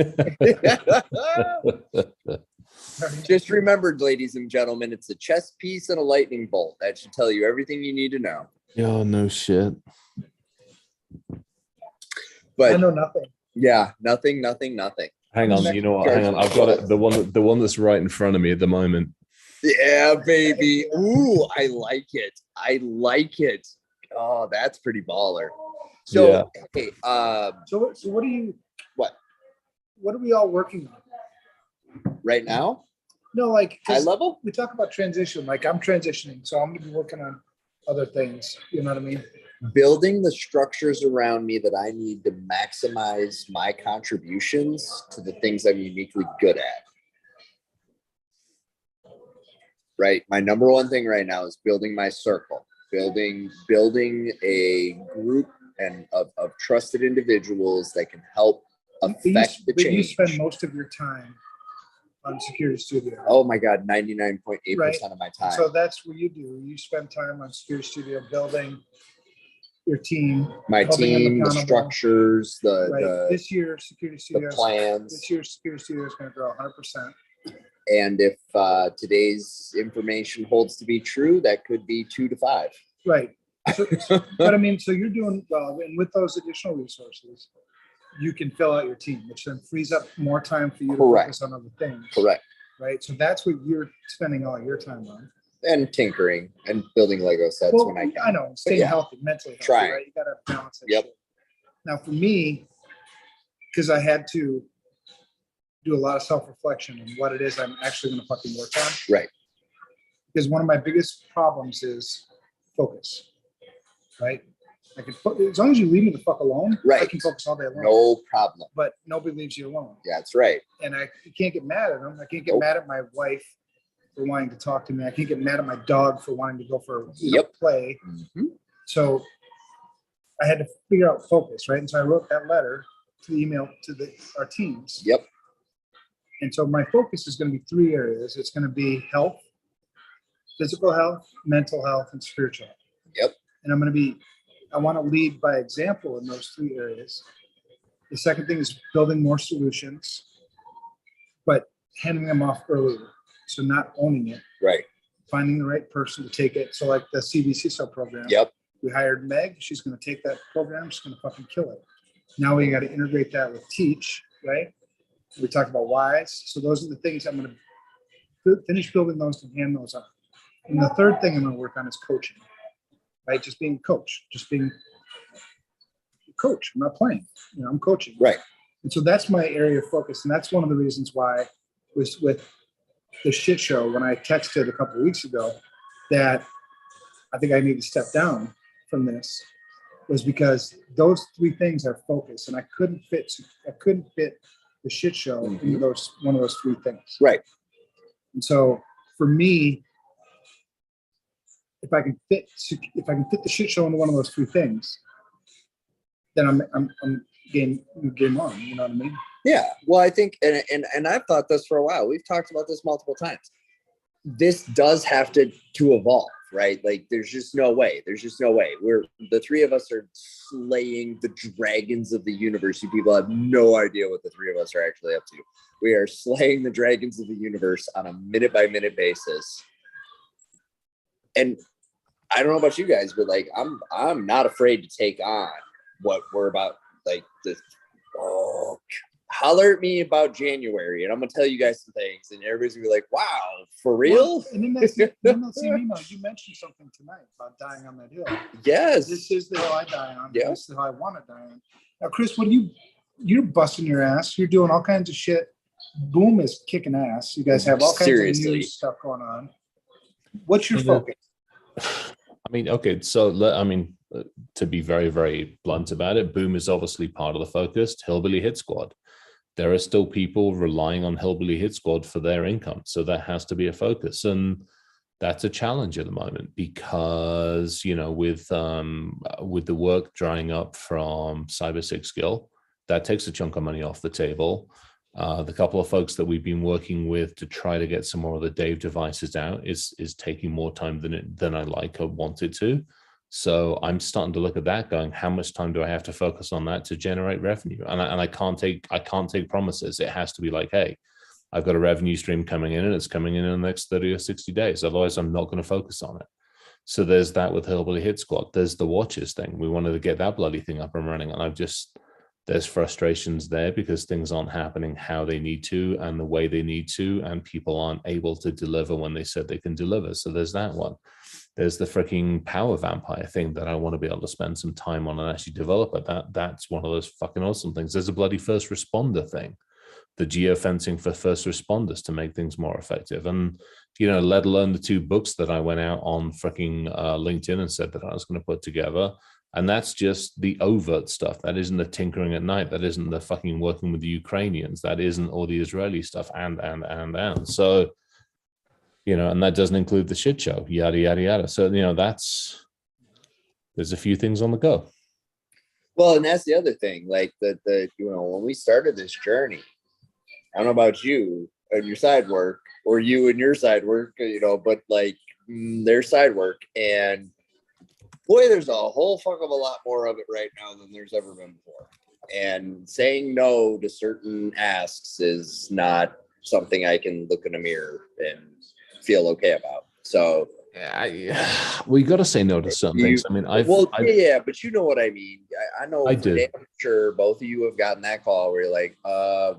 Just remembered, ladies and gentlemen, it's a chess piece and a lightning bolt. That should tell you everything you need to know. Oh, no shit. I But know nothing. yeah, nothing. Hang on, you know what? Hang on. I've got it. The one that's right in front of me at the moment. Yeah, baby. Ooh, I like it. Oh, that's pretty baller. So, Yeah. okay, So what are you? What? What are we all working on? right now, No, like high 'cause level, we talk about transition. Like I'm transitioning, so I'm gonna be working on other things. You know what I mean? building the structures around me that I need to maximize my contributions to the things I'm uniquely good at. Right. My number one thing right now is building my circle, building a group and of trusted individuals that can help affect the But you change. spend most of your time on Security Studio. Oh my God, 99.8% of my time. So that's what you do. You spend time on Security Studio building your team. My holding them team, the accountable. structures, Right. This year, Security the Studio. plans. This year, Security Studio is going to grow 100%. And if today's information holds to be true, that could be 2 to 5. Right. But I mean, so you're doing well, and with those additional resources, you can fill out your team, which then frees up more time for you to Correct. focus on other things. Correct. Right. So that's what you're spending all your time on. And tinkering and building Lego sets Well, when I can. I know, staying yeah. healthy, mentally healthy, Trying. right? You got to balance that. Yep. shit. Now, for me, because I had to do a lot of self-reflection on what it is I'm actually going to fucking work on. Right. Because one of my biggest problems is focus. Right. I can, as long as you leave me the fuck alone, I Right. can focus all day long. No problem. But nobody leaves you alone. Yeah, that's right. And you can't get mad at them. I can't get Nope. mad at my wife for wanting to talk to me. I can't get mad at my dog for wanting to go for Yep. play. Mhm. So I had to figure out focus, right? And so I wrote that letter to the email to our teams. Yep. And so my focus is going to be 3 areas. It's going to be health, physical health, mental health, and spiritual health. Yep. And I want to lead by example in those 3 areas. The second thing is building more solutions, but handing them off earlier. So not owning it, Right. finding the right person to take it. So like the CVCSO program. Yep. We hired Meg. She's going to take that program. She's going to fucking kill it. Now we got to integrate that with Teach, right? We talked about whys. So those are the things I'm going to finish building those and hand those on. And the third thing I'm going to work on is coaching, right? Just being a coach, just being a coach. I'm not playing, I'm coaching. Right. And so that's my area of focus. And that's one of the reasons why was with the shit show when I texted a couple of weeks ago that I think I need to step down from this was because those 3 things are focus, and I couldn't fit the shit show into one of those 3 things. Right. And so for me, if I can fit the shit show into one of those 3 things, then I'm game on. You know what I mean? Yeah. Well, I think, and I've thought this for a while. We've talked about this multiple times. this does have to evolve, right? Like there's just no way. We're the three of us are slaying the dragons of the universe. You people have no idea what the three of us are actually up to. We are slaying the dragons of the universe on a minute by minute basis. And I don't know about you guys, but like I'm not afraid to take on what we're about. Like this, holler at me about January, and I'm gonna tell you guys some things, and everybody's gonna be like, "Wow, for real?" Well, and in that same email, you mentioned something tonight about dying on that hill. Yes, This is the hill I die on. Yeah. This is the hill I want to die on. Now, Chris, you're busting your ass. You're doing all kinds of shit. Boom is kicking ass. You guys have all kinds of new stuff going on. What's your focus? I mean, okay, so to be very, very blunt about it, Boom is obviously part of the focus. Hillbilly Hit Squad. There are still people relying on Hillbilly Hit Squad for their income, so that has to be a focus, and that's a challenge at the moment because with the work drying up from Cyber Six Gill, that takes a chunk of money off the table. The couple of folks that we've been working with to try to get some more of the Dave devices out is taking more time than I like or wanted to. So I'm starting to look at that, going, how much time do I have to focus on that to generate revenue? And I can't take promises. It has to be like, hey, I've got a revenue stream coming in, and it's coming in the next 30 or 60 days. Otherwise, I'm not going to focus on it. So there's that with Hillbilly Hit Squad. There's the watches thing. We wanted to get that bloody thing up and running, and there's frustrations there because things aren't happening how they need to and the way they need to, and people aren't able to deliver when they said they can deliver. So there's that one. There's the freaking Power Vampire thing that I want to be able to spend some time on and actually develop it. That's one of those fucking awesome things. There's a bloody first responder thing, the geofencing for first responders to make things more effective. And, let alone the 2 books that I went out on freaking LinkedIn and said that I was going to put together. And that's just the overt stuff. That isn't the tinkering at night. That isn't the fucking working with the Ukrainians. That isn't all the Israeli stuff. And. So, and that doesn't include the shit show, yada, yada, yada. So, there's a few things on the go. Well, and that's the other thing. Like when we started this journey, I don't know about you and your side work or you and your side work, but like their side work, and boy, there's a whole fuck of a lot more of it right now than there's ever been before. And saying no to certain asks is not something I can look in a mirror and feel okay about. So we got to say no to some things. I mean, but you know what I mean. I know I for do. damn sure both of you have gotten that call where you're like,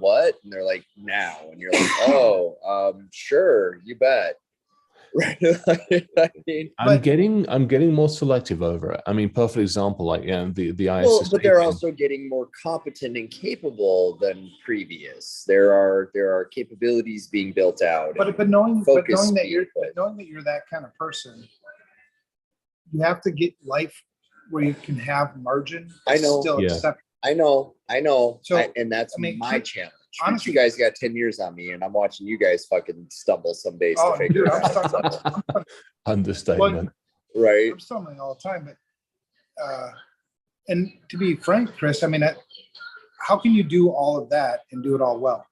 what? And they're like, now. And you're like, oh, sure, you bet. Right. I mean, I'm getting more selective over it. I mean, perfect example, like the ISS. But they're also getting more competent and capable than previous. There are capabilities being built out. But knowing that you're that kind of person, you have to get life where you can have margin. I know. Still accept. I know. So, and that's my challenge. Honestly, you guys got 10 years on me, and I'm watching you guys fucking stumble some days to figure it out. Understatement. Right. I'm stumbling all the time, but and to be frank, Chris, I mean, how can you do all of that and do it all well?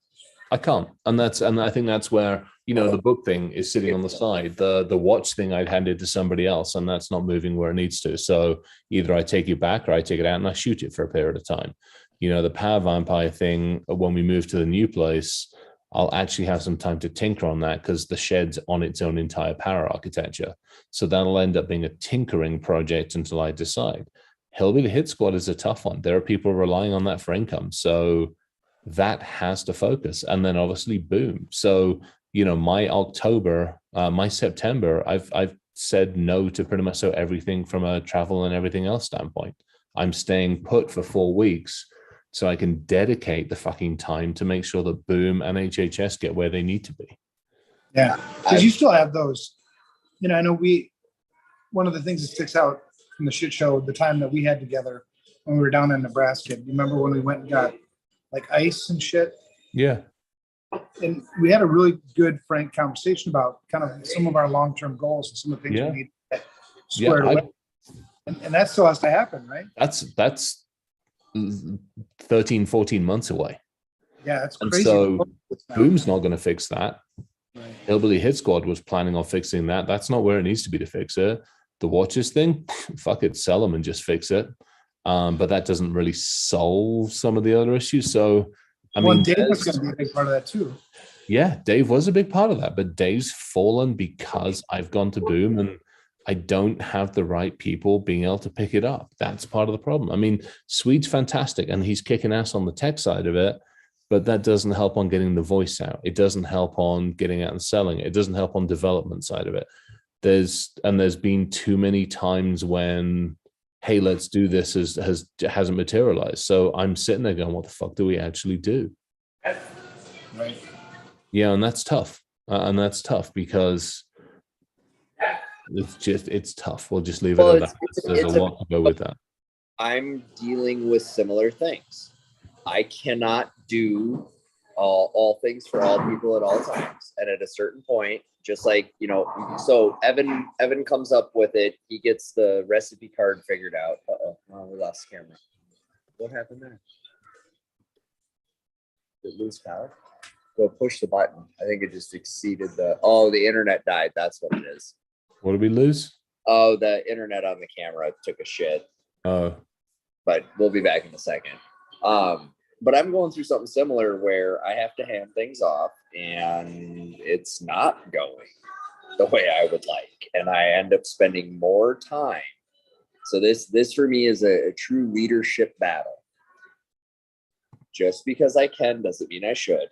I can't, and I think that's where the book thing is sitting on the side. The watch thing I'd handed to somebody else, and that's not moving where it needs to. So either I take it back or I take it out and I shoot it for a period of time. The Power Vampire thing, when we move to the new place, I'll actually have some time to tinker on that because the shed's on its own entire power architecture. So that'll end up being a tinkering project until I decide. Hillbilly Hit Squad is a tough one. There are people relying on that for income. So that has to focus. And then obviously Boom. So, my September, I've said no to pretty much so everything from a travel and everything else standpoint. I'm staying put for 4 weeks so I can dedicate the fucking time to make sure that Boom and HHS get where they need to be. Yeah, because you still have those. I know one of the things that sticks out from the shit show, the time that we had together when we were down in Nebraska. Do you remember when we went and got like ice and shit? Yeah. And we had a really good, frank conversation about kind of some of our long-term goals and some of the things we need to get squared away. And that still has to happen, right? That's 13, 14 months away. Yeah, that's and crazy. So Boom's not going to fix that. Right. Hillbilly Hit Squad was planning on fixing that. That's not where it needs to be to fix it. The watches thing, fuck it, sell them and just fix it. But that doesn't really solve some of the other issues. So, I mean, Dave was going to be a big part of that too. yeah, Dave was a big part of that, but Dave's fallen because I've gone to Boom and I don't have the right people being able to pick it up. That's part of the problem. I mean, Swede's fantastic and he's kicking ass on the tech side of it, but that doesn't help on getting the voice out. It doesn't help on getting out and selling it. It doesn't help on development side of it. There's been too many times when, hey, let's do this hasn't materialized. So I'm sitting there going, what the fuck do we actually do? Right. Yeah, and that's tough. And that's tough because it's tough. We'll just leave it at that. There's a lot to go with that. I'm dealing with similar things. I cannot do all things for all people at all times. And at a certain point, just like, so Evan comes up with it. He gets the recipe card figured out. Oh, we lost the camera. What happened there? Did it lose power? Go push the button. I think it just exceeded the internet died. That's what it is. What did we lose? Oh, the internet on the camera took a shit. Oh. But we'll be back in a second. But I'm going through something similar where I have to hand things off and it's not going the way I would like. And I end up spending more time. So this for me is a true leadership battle. Just because I can doesn't mean I should.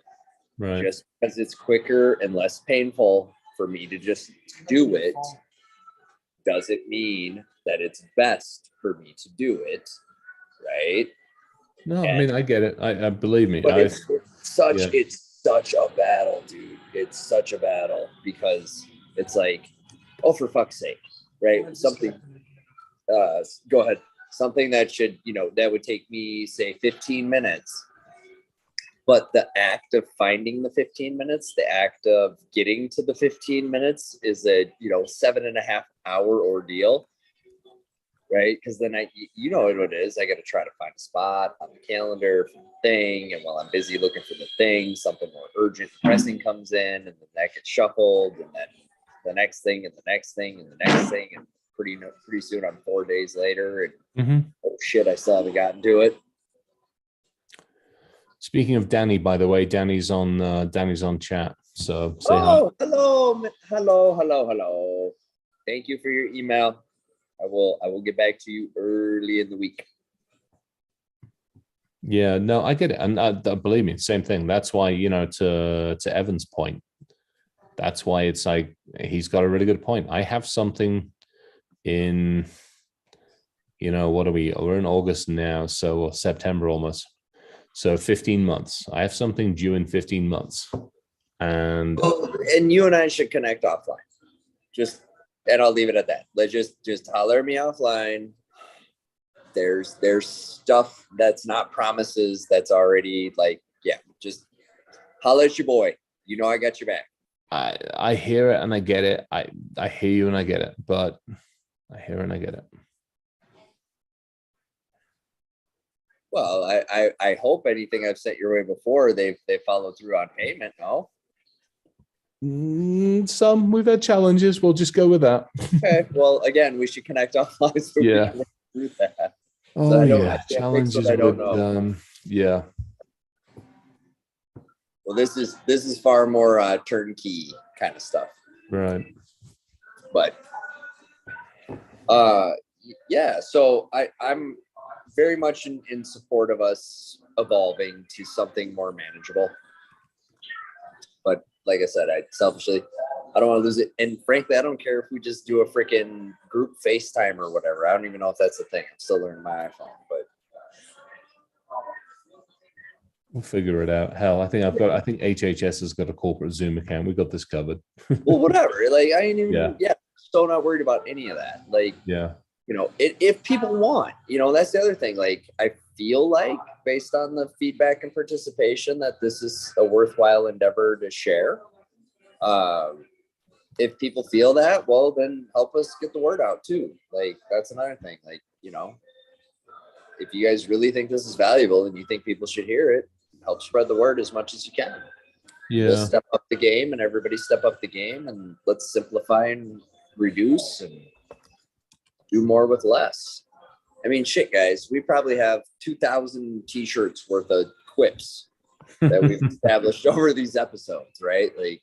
Right. Just because it's quicker and less painful for me to just do it doesn't mean that it's best for me to do it. Right. No, I mean, I get it. I believe me. But it's such a battle, dude. It's such a battle because it's like, oh, for fuck's sake, right? Something, go ahead. Something that should, that would take me, say, 15 minutes. But the act of finding the 15 minutes, the act of getting to the 15 minutes is a, 7.5 hour ordeal. Right, because then you know what it is. I got to try to find a spot on the calendar for the thing, and while I'm busy looking for the thing, something more urgent, pressing comes in, and then that gets shuffled, and then the next thing, and the next thing, and the next thing, and pretty soon I'm 4 days later, and oh shit, I still haven't gotten to it. Speaking of Danny, by the way, Danny's on chat. So say hi. Hello. Thank you for your email. I will get back to you early in the week. Yeah, no, I get it. And believe me, same thing. That's why, to Evan's point, that's why it's like, he's got a really good point. I have something in, what are we? We're in August now. So September almost. So 15 months. I have something due in 15 months. And you and I should connect offline. And I'll leave it at that. Let's just holler at me offline. There's stuff that's not promises that's already like, yeah, just holler at your boy. I got your back. I hear it and I get it. I hear you and I get it, but I hear and I get it. Well, I hope anything I've sent your way before, they followed through on payment, no? Some we've had challenges. We'll just go with that. Okay. Well, again, we should connect offline. So yeah. We can do that. Oh yeah, challenges. I don't know. Yeah. Well, this is far more turnkey kind of stuff. Right. But yeah. So I'm very much in support of us evolving to something more manageable. But like I said, I don't want to lose it. And frankly, I don't care if we just do a freaking group FaceTime or whatever. I don't even know if that's a thing. I'm still learning my iPhone, but we'll figure it out. Hell, I think HHS has got a corporate Zoom account. We got this covered. Well, whatever. Like I ain't even so not worried about any of that. Like if people want, that's the other thing. Like I feel like based on the feedback and participation that this is a worthwhile endeavor to share. If people feel that, well, then help us get the word out too. Like that's another thing. Like, if you guys really think this is valuable and you think people should hear it, help spread the word as much as you can. We'll Yeah. step up the game, and everybody step up the game, and let's simplify and reduce and do more with less. I mean, shit, guys, we probably have 2,000 t-shirts worth of quips that we've established over these episodes, right? Like,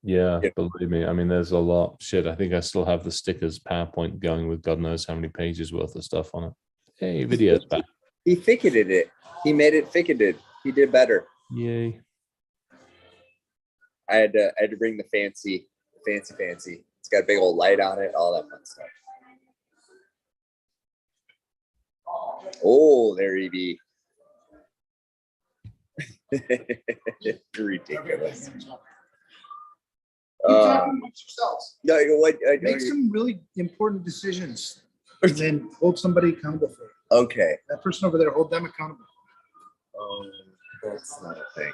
Yeah, believe me. I mean, there's a lot. Shit, I think I still have the stickers PowerPoint going with God knows how many pages worth of stuff on it. Hey, video's back. he ficketed it. He made it ficketed. He did better. Yay. I had to bring the fancy. It's got a big old light on it, all that fun stuff. Oh, there he be. Ridiculous. Keep talking amongst yourselves. No, what? Make some really important decisions and then hold somebody accountable for it. Okay. That person over there, hold them accountable. That's not a thing.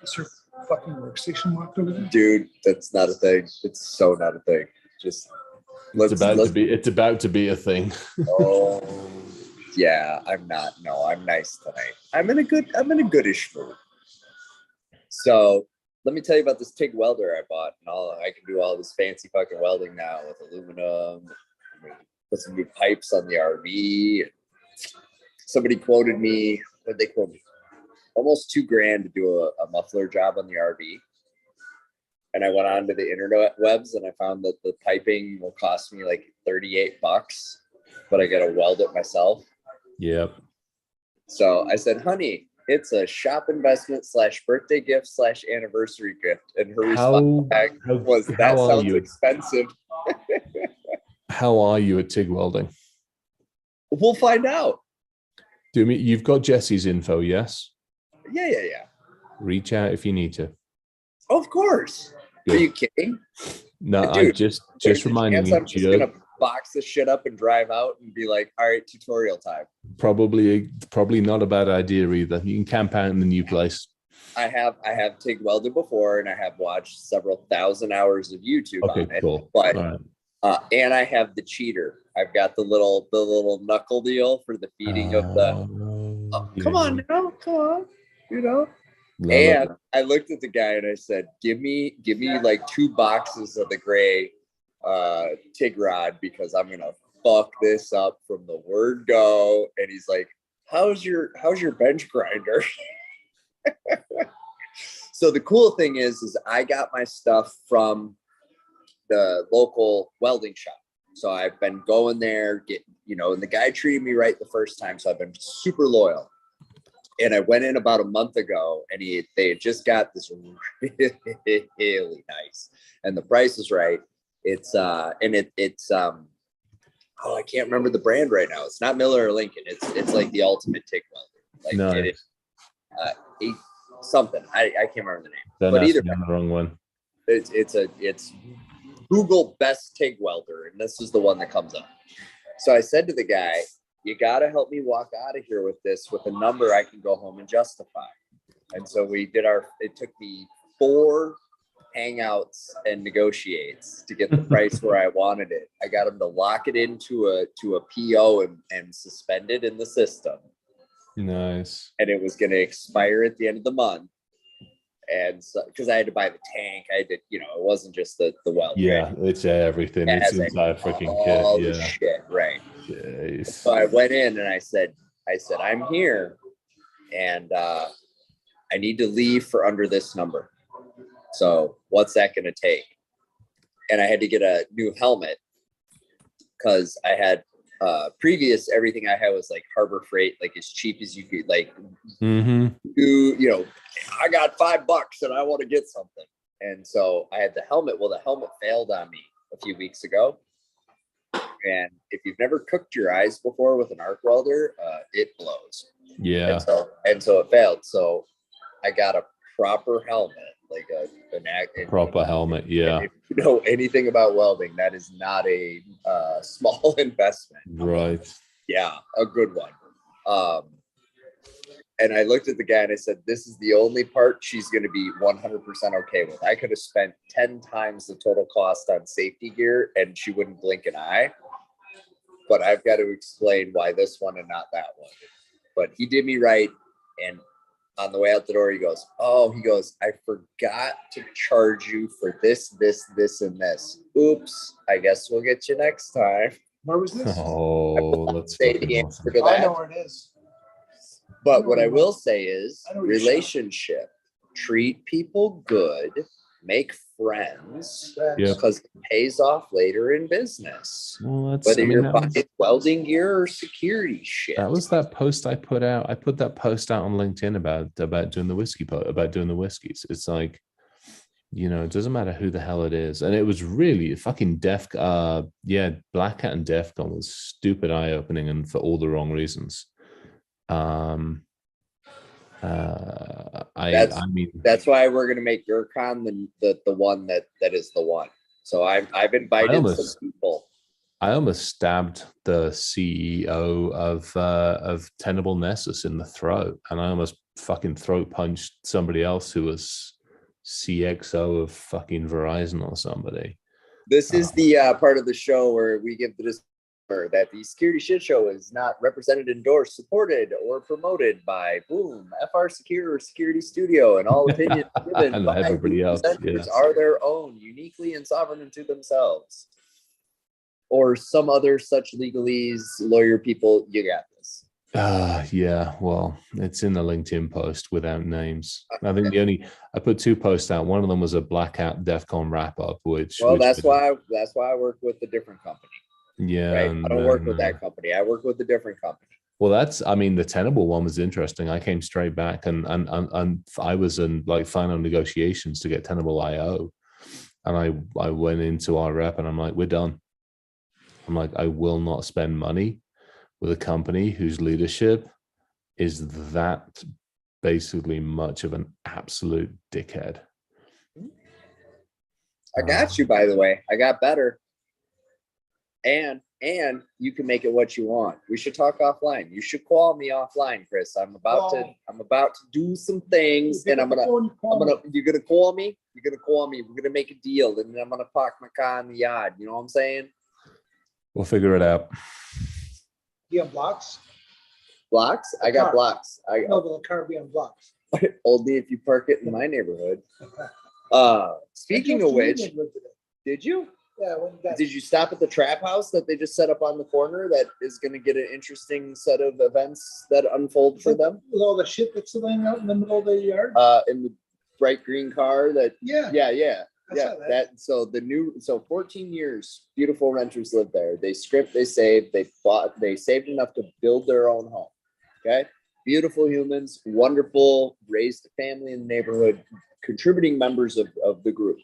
Is your fucking workstation locked over there? Dude, that's not a thing. It's so not a thing. Just It's about to be a thing. Oh yeah, I'm not. No, I'm nice tonight. I'm in a goodish mood. So let me tell you about this TIG welder I bought, and I can do all this fancy fucking welding now with aluminum. Put some new pipes on the RV. Somebody quoted me. What did they quote me? Almost $2,000 to do a muffler job on the RV. And I went on to the internet webs and I found that the piping will cost me like $38, but I got to weld it myself. Yep. So I said, honey, it's a shop investment / birthday gift / anniversary gift. And her response back was, that sounds expensive. How are you at TIG welding? We'll find out. You've got Jesse's info, yes? Yeah. Reach out if you need to. Of course. Good. Are you kidding? No, Dude, I just reminding you. I'm just gonna box this shit up and drive out and be like, all right, tutorial time. Probably not a bad idea either. You can camp out in the new place. I have TIG welded before, and I have watched several thousand hours of YouTube on it. Cool. But right. And I have the cheater. I've got the little knuckle deal for the feeding of the. Come on now, come on, you know. And I looked at the guy and I said, give me like 2 boxes of the gray TIG rod, because I'm gonna fuck this up from the word go. And he's like, how's your bench grinder? So the cool thing is I got my stuff from the local welding shop. So I've been going there, and the guy treated me right the first time. So I've been super loyal. And I went in about a month ago, and they had just got this really nice, and the price is right. It's I can't remember the brand right now. It's not Miller or Lincoln. It's like the ultimate TIG welder. Like no. It is something. I can't remember the name. Then but either the wrong one. It's Google best TIG welder, and this is the one that comes up. So I said to the guy, you got to help me walk out of here with this, with a number I can go home and justify. And so we did it took me 4 hangouts and negotiates to get the price where I wanted it. I got him to lock it into a PO and suspend it in the system. Nice. And it was going to expire at the end of the month. And so, because I had to buy the tank, I did, it wasn't just the weld. Yeah, right? It's everything. It's the entire freaking kit. Yeah. Shit, right. Jeez. So I went in and I said, I'm here, and I need to leave for under this number. So what's that going to take? And I had to get a new helmet, because I had previous, everything I had was like Harbor Freight, like as cheap as you could, like do, I got $5 and I want to get something. And so I had the helmet. Well, the helmet failed on me a few weeks ago. And if you've never cooked your eyes before with an arc welder, it blows. Yeah. And so it failed. So I got a proper helmet, like a proper helmet. Yeah. If you know anything about welding, that is not a small investment. Right. Yeah, a good one. And I looked at the guy and I said, this is the only part she's going to be 100% okay with. I could have spent 10 times the total cost on safety gear and she wouldn't blink an eye. but I've got to explain why this one and not that one. But he did me right. And on the way out the door, he goes, I forgot to charge you for this, and this. Oops. I guess we'll get you next time. Where was this? Oh, let's Say fucking the awesome. answer to I know that. where it is. But what I will say is I know where you're relationship. Treat people good. Make friends. Yep. Because it pays off later in business. Well, that's, Whether I mean, you're that buying was, welding gear or security shit. that was that post I put out. I put that post out on LinkedIn about doing the about doing the whiskeys. It's like, you know, it doesn't matter who the hell it is. And it was really fucking Black Cat and Defcon was stupid eye-opening and for all the wrong reasons. I mean, that's why we're gonna make Gurkhan the one that is the one. So I've invited some people. I almost stabbed the CEO of Tenable Nessus in the throat, and I almost fucking throat punched somebody else who was CXO of fucking Verizon or somebody. This is the part of the show where we give the disclaimer that the Security Shit Show is not represented, endorsed, supported, or promoted by Boom, FR Secure, or Security Studio, and all opinions given And by everybody else, presenters yes. are their own, uniquely and sovereign unto themselves. Or some other such legalese, lawyer people, you got this. Yeah, well, it's in the LinkedIn post without names. I think I put 2 posts out. One of them was a Black Hat DEFCON wrap up, That's why I work with a different company. Yeah, right? I don't work with that company. I work with a different company. Well, I mean, the Tenable one was interesting. I came straight back and I was in like final negotiations to get Tenable IO, and I went into our rep and I'm like, we're done. I'm like, I will not spend money with a company whose leadership is that basically much of an absolute dickhead. I got you, by the way. I got better. And you can make it what you want. We should talk offline. You should call me offline, Chris. I'm about to do some things, and you're gonna call me. You're gonna call me. We're gonna make a deal, and then I'm gonna park my car in the yard. You know what I'm saying? We'll figure it out. You have blocks? Blocks? I got blocks. No, but the car be on blocks. Only if you park it in my neighborhood. Speaking of which, did you? Yeah. Did you stop at the trap house that they just set up on the corner that is going to get an interesting set of events that unfold for them? With all the shit that's laying out in the middle of the yard? In the bright green car that, yeah. So 14 years, beautiful renters lived there. They saved, they saved enough to build their own home. Okay. Beautiful humans, wonderful, raised a family in the neighborhood, contributing members of the group.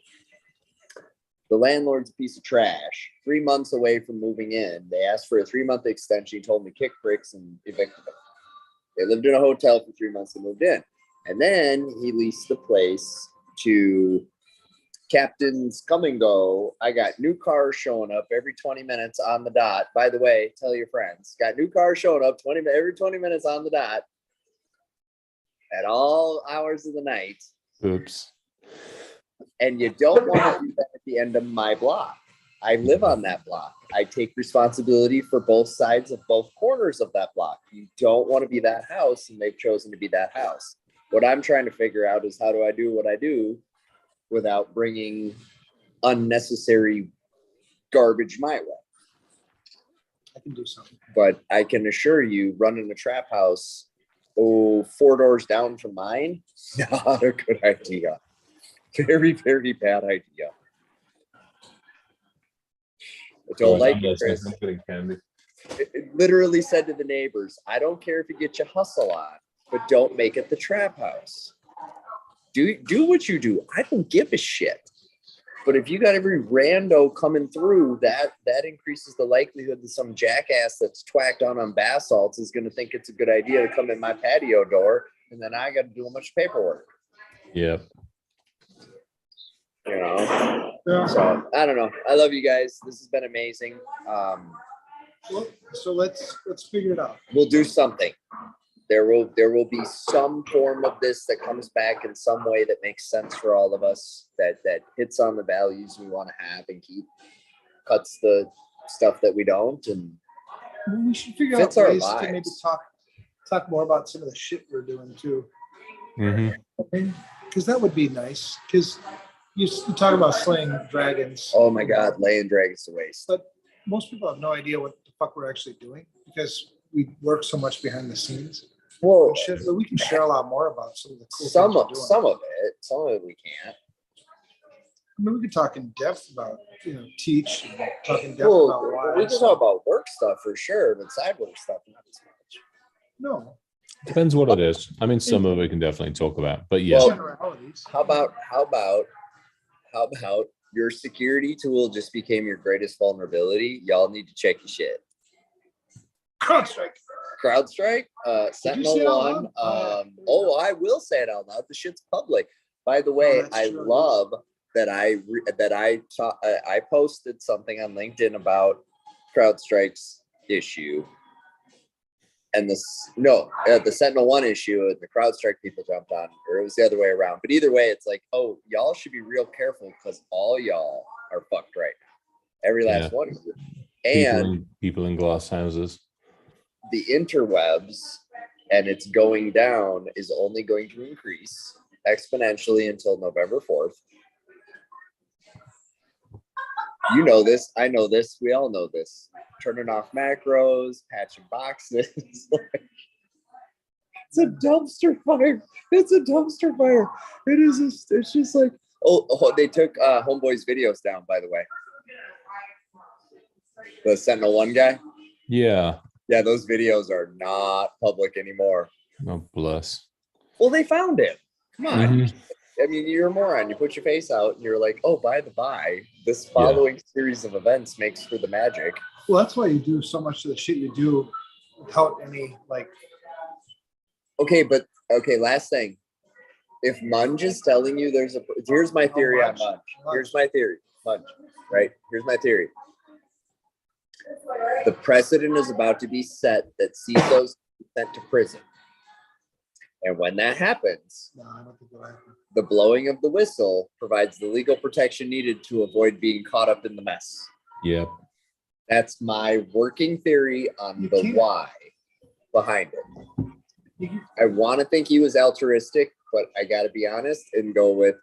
The landlord's a piece of trash. 3 months away from moving in, they asked for a 3-month extension. He told them to kick bricks and evicted them. They lived in a hotel for 3 months and moved in. And then he leased the place to Captain's Come and Go. I got new cars showing up every 20 minutes on the dot. By the way, tell your friends. Got new cars showing up every 20 minutes on the dot at all hours of the night. Oops. And you don't want to do that at the end of my block. I live on that block. I take responsibility for both sides of both corners of that block. You don't want to be that house, and they've chosen to be that house. What I'm trying to figure out is how do I do what I do without bringing unnecessary garbage my way. I can do something. But I can assure you, running a trap house, 4 doors down from mine, not a good idea. Very, very bad idea. I don't like it, Chris. It literally said to the neighbors, I don't care if you get your hustle on, but don't make it the trap house. Do what you do. I don't give a shit. But if you got every rando coming through, that increases the likelihood that some jackass that's twacked on bath salts is going to think it's a good idea to come in my patio door, and then I got to do a bunch of paperwork. Yep. You know, so I don't know. I love you guys. This has been amazing. So let's figure it out. We'll do something. There will be some form of this that comes back in some way that makes sense for all of us, that hits on the values we want to have and keep, cuts the stuff that we don't, and Well, we should figure Fits out our ways to maybe lives. talk more about some of the shit we're doing too. Mhm. Because that would be nice. Because you talk about slaying dragons. Oh my God, laying dragons to waste. But most people have no idea what the fuck we're actually doing because we work so much behind the scenes. Well, And shit, but we can share a lot more about some of the cool some things we're of doing. some of it we can't. I mean, we could talk in depth about, teach and talk in depth Well, about why. we can talk about work stuff for sure, but side work stuff not as much. No. Depends what it is. I mean, some of it we can definitely talk about, but yeah. Well, Generalities. How about your security tool just became your greatest vulnerability? Y'all need to check your shit. CrowdStrike. CrowdStrike, Sentinel say it out One. loud? I will say it out loud. The shit's public. By the way, that's I true. love that I posted something on LinkedIn about CrowdStrike's issue, and the Sentinel One issue, and the CrowdStrike people jumped on, or it was the other way around. But either way, it's like, oh, y'all should be real careful because all y'all are fucked right now. Every last one of you. And People in glass houses. the interwebs, and it's going down, is only going to increase exponentially until November 4th. You know this. I know this. We all know this. Turning off macros, patching boxes. It's a dumpster fire. It's a dumpster fire. It is. It's just like, oh, they took Homeboy's videos down, by the way. The Sentinel One guy. Yeah. Yeah, those videos are not public anymore. Oh, bless. Well, they found him. Come on. Mhm. I mean, you're a moron. You put your face out and you're like, oh, by the by, this following series of events makes for the magic. Well, that's why you do so much of the shit you do without any Okay, last thing. If Munge is telling you here's my theory on Munge. Here's my theory. Munge, right? Here's my theory. The precedent is about to be set that CISOs sent to prison. And when that happens, No, I don't think that'll happen. the blowing of the whistle provides the legal protection needed to avoid being caught up in the mess. Yep. That's my working theory on You the can't. why behind it. You- I want to think he was altruistic, but I got to be honest and go with,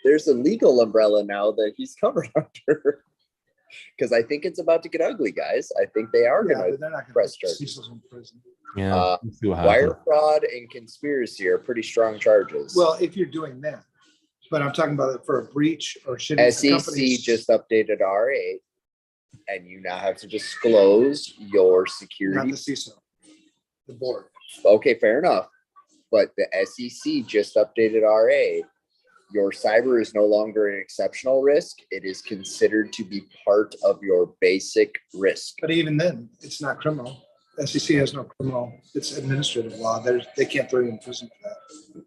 there's a legal umbrella now that he's covered under. Because I think it's about to get ugly, guys. I think they are Yeah, going but they're not going press to put charges. Cecil's in prison. Yeah. Let's see what happens. Wire fraud and conspiracy are pretty strong charges. Well, if you're doing that, but I'm talking about it for a breach or shit. SEC just updated R8, and you now have to disclose your not security. the CISO, the board. Okay, fair enough. But the SEC just updated RA. Your cyber is no longer an exceptional risk. It is considered to be part of your basic risk. But even then, it's not criminal. SEC has no criminal. It's administrative law. They can't throw you in prison for that.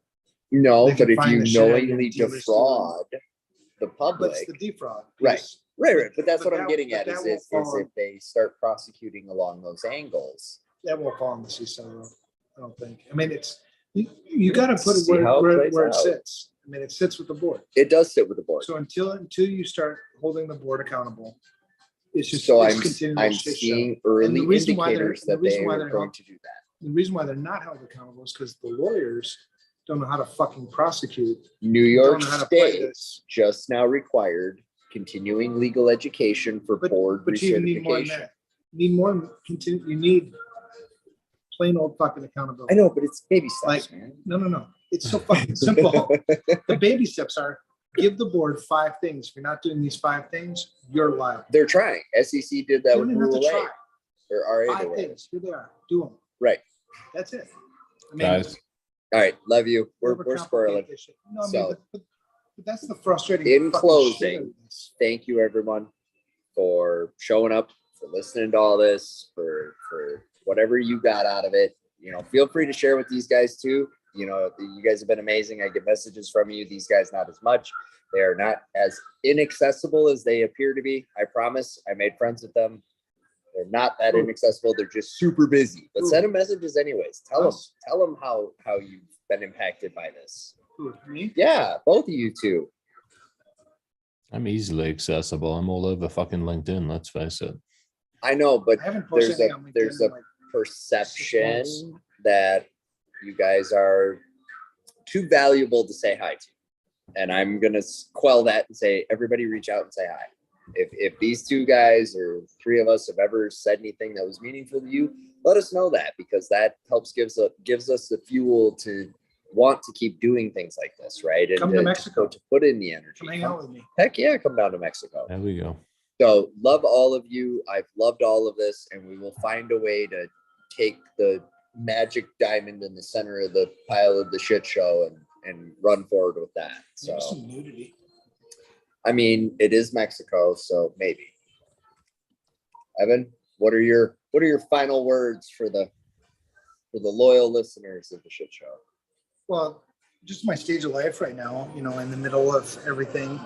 No, They can but if find you the shit out of knowingly your dealers defraud the But it's public, the defraud. Right. piece. right. But that's But what I'm that- getting but at that is will if fall- if they start prosecuting along those angles. That won't fall on the CISO. Road, I don't think. I mean, it's you got to put it See how it where plays it out. sits. I mean, it sits with the board. It does sit with the board. So until you start holding the board accountable, it's just So it's I'm continual shit show. seeing And early the reason why they're- indicators the that reason they why are they're going not- to do that. The reason why they're not held accountable is because the lawyers don't know how to fucking prosecute. New Don't York know how to play State this. just now required continuing legal education for board But you even need more than recertification. that. You need more. You need plain old fucking accountability. I know, but it's baby steps, man. No. It's so fucking simple. The baby steps are give the board 5 things. If you're not doing these 5 things, you're liable. They're trying. SEC did that You with don't even have Rule to 8 try. or RA. 5 or whatever. things. Here they are. Do them. Right. That's it. I mean, Guys, All right. Love you. We're overcomplicate squirreling. this shit. No, I mean, So- but that's the frustrating. In fucking closing, shit of this. Thank you, everyone, for showing up, for listening to all this, for whatever you got out of it. Feel free to share with these guys too. You guys have been amazing. I get messages from you. These guys, not as much. They are not as inaccessible as they appear to be. I promise. I made friends with them. They're not that Ooh. inaccessible. They're just super busy. But Ooh. send them messages anyways. Tell Us. them how you've been impacted by this. Who, me? Yeah, both of you two. I'm easily accessible. I'm all over fucking LinkedIn. Let's face it. I know, but I haven't posted there's anything a on LinkedIn there's in a like 6 perception months. that you guys are too valuable to say hi to. And I'm going to quell that and say, everybody reach out and say hi. If these two guys or 3 of us have ever said anything that was meaningful to you, let us know that, because that helps gives us the fuel to want to keep doing things like this, right? And Come to Mexico. to put in the energy. Come hang out with me. Heck yeah, come down to Mexico. There we go. So love all of you. I've loved all of this, and we will find a way to take the magic diamond in the center of the pile of the shit show and run forward with that. So Some nudity. I mean, it is Mexico, so maybe. Evan, what are your final words for the loyal listeners of the shit show? Well, just my stage of life right now, you know, in the middle of everything,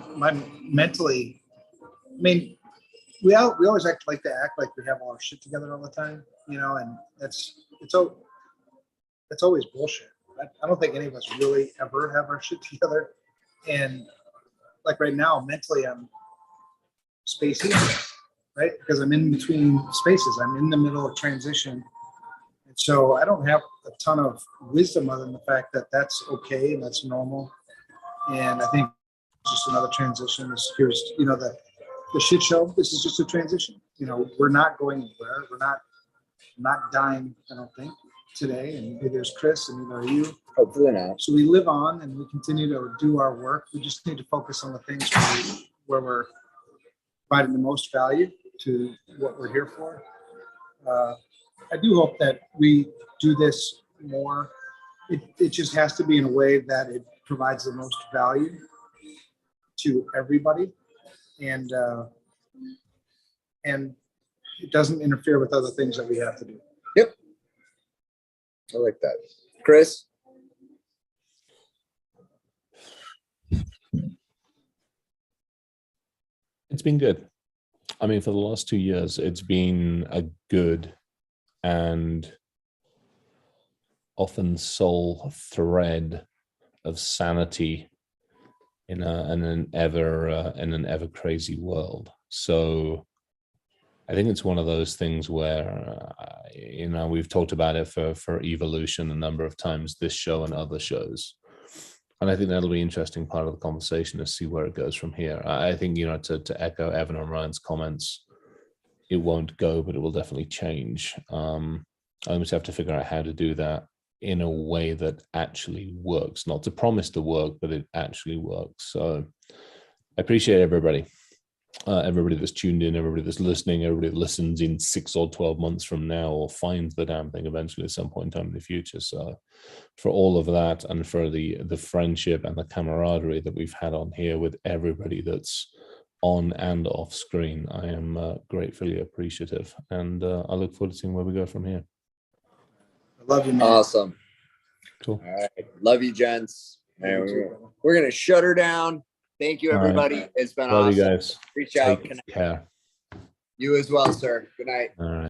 mentally, I mean, we always like to act like we have all our shit together all the time, you know, and that's always bullshit. I don't think any of us really ever have our shit together. And like right now, mentally, I'm spacey, right? Because I'm in between spaces. I'm in the middle of transition. And so I don't have a ton of wisdom other than the fact that that's okay and that's normal. And I think it's just another transition. Here's, you know, the shit show. This is just a transition. You know, we're not going anywhere. We're not dying, I don't think, today. And maybe there's Chris and neither are you. Hopefully not. So we live on and we continue to do our work. We just need to focus on the things where we're providing the most value to what we're here for. I do hope that we do this more. It just has to be in a way that it provides the most value to everybody, and it doesn't interfere with other things that we have to do. Yep. I like that. Chris? It's been good. I mean, for the last 2 years, it's been a good and often sole thread of sanity in an ever crazy world. So I think it's one of those things where, you know, we've talked about it for Evolution a number of times, this show and other shows. And I think that'll be an interesting part of the conversation to see where it goes from here. I think, you know, to echo Evan and Ryan's comments, it won't go, but it will definitely change. I just have to figure out how to do that in a way that actually works, not to promise to work, but it actually works. So I appreciate everybody that's tuned in, everybody that's listening, everybody that listens in 6 or 12 months from now, or finds the damn thing eventually at some point in time in the future. So for all of that, and for the friendship and the camaraderie that we've had on here with everybody that's on and off screen, I am gratefully appreciative, and I look forward to seeing where we go from here. I love you, man. Awesome. Cool. All right. Love you, gents. And we're going to shut her down. Thank you, everybody. Right. It's been love awesome. you guys. Reach out. Take care. You as well, sir. Good night. All right.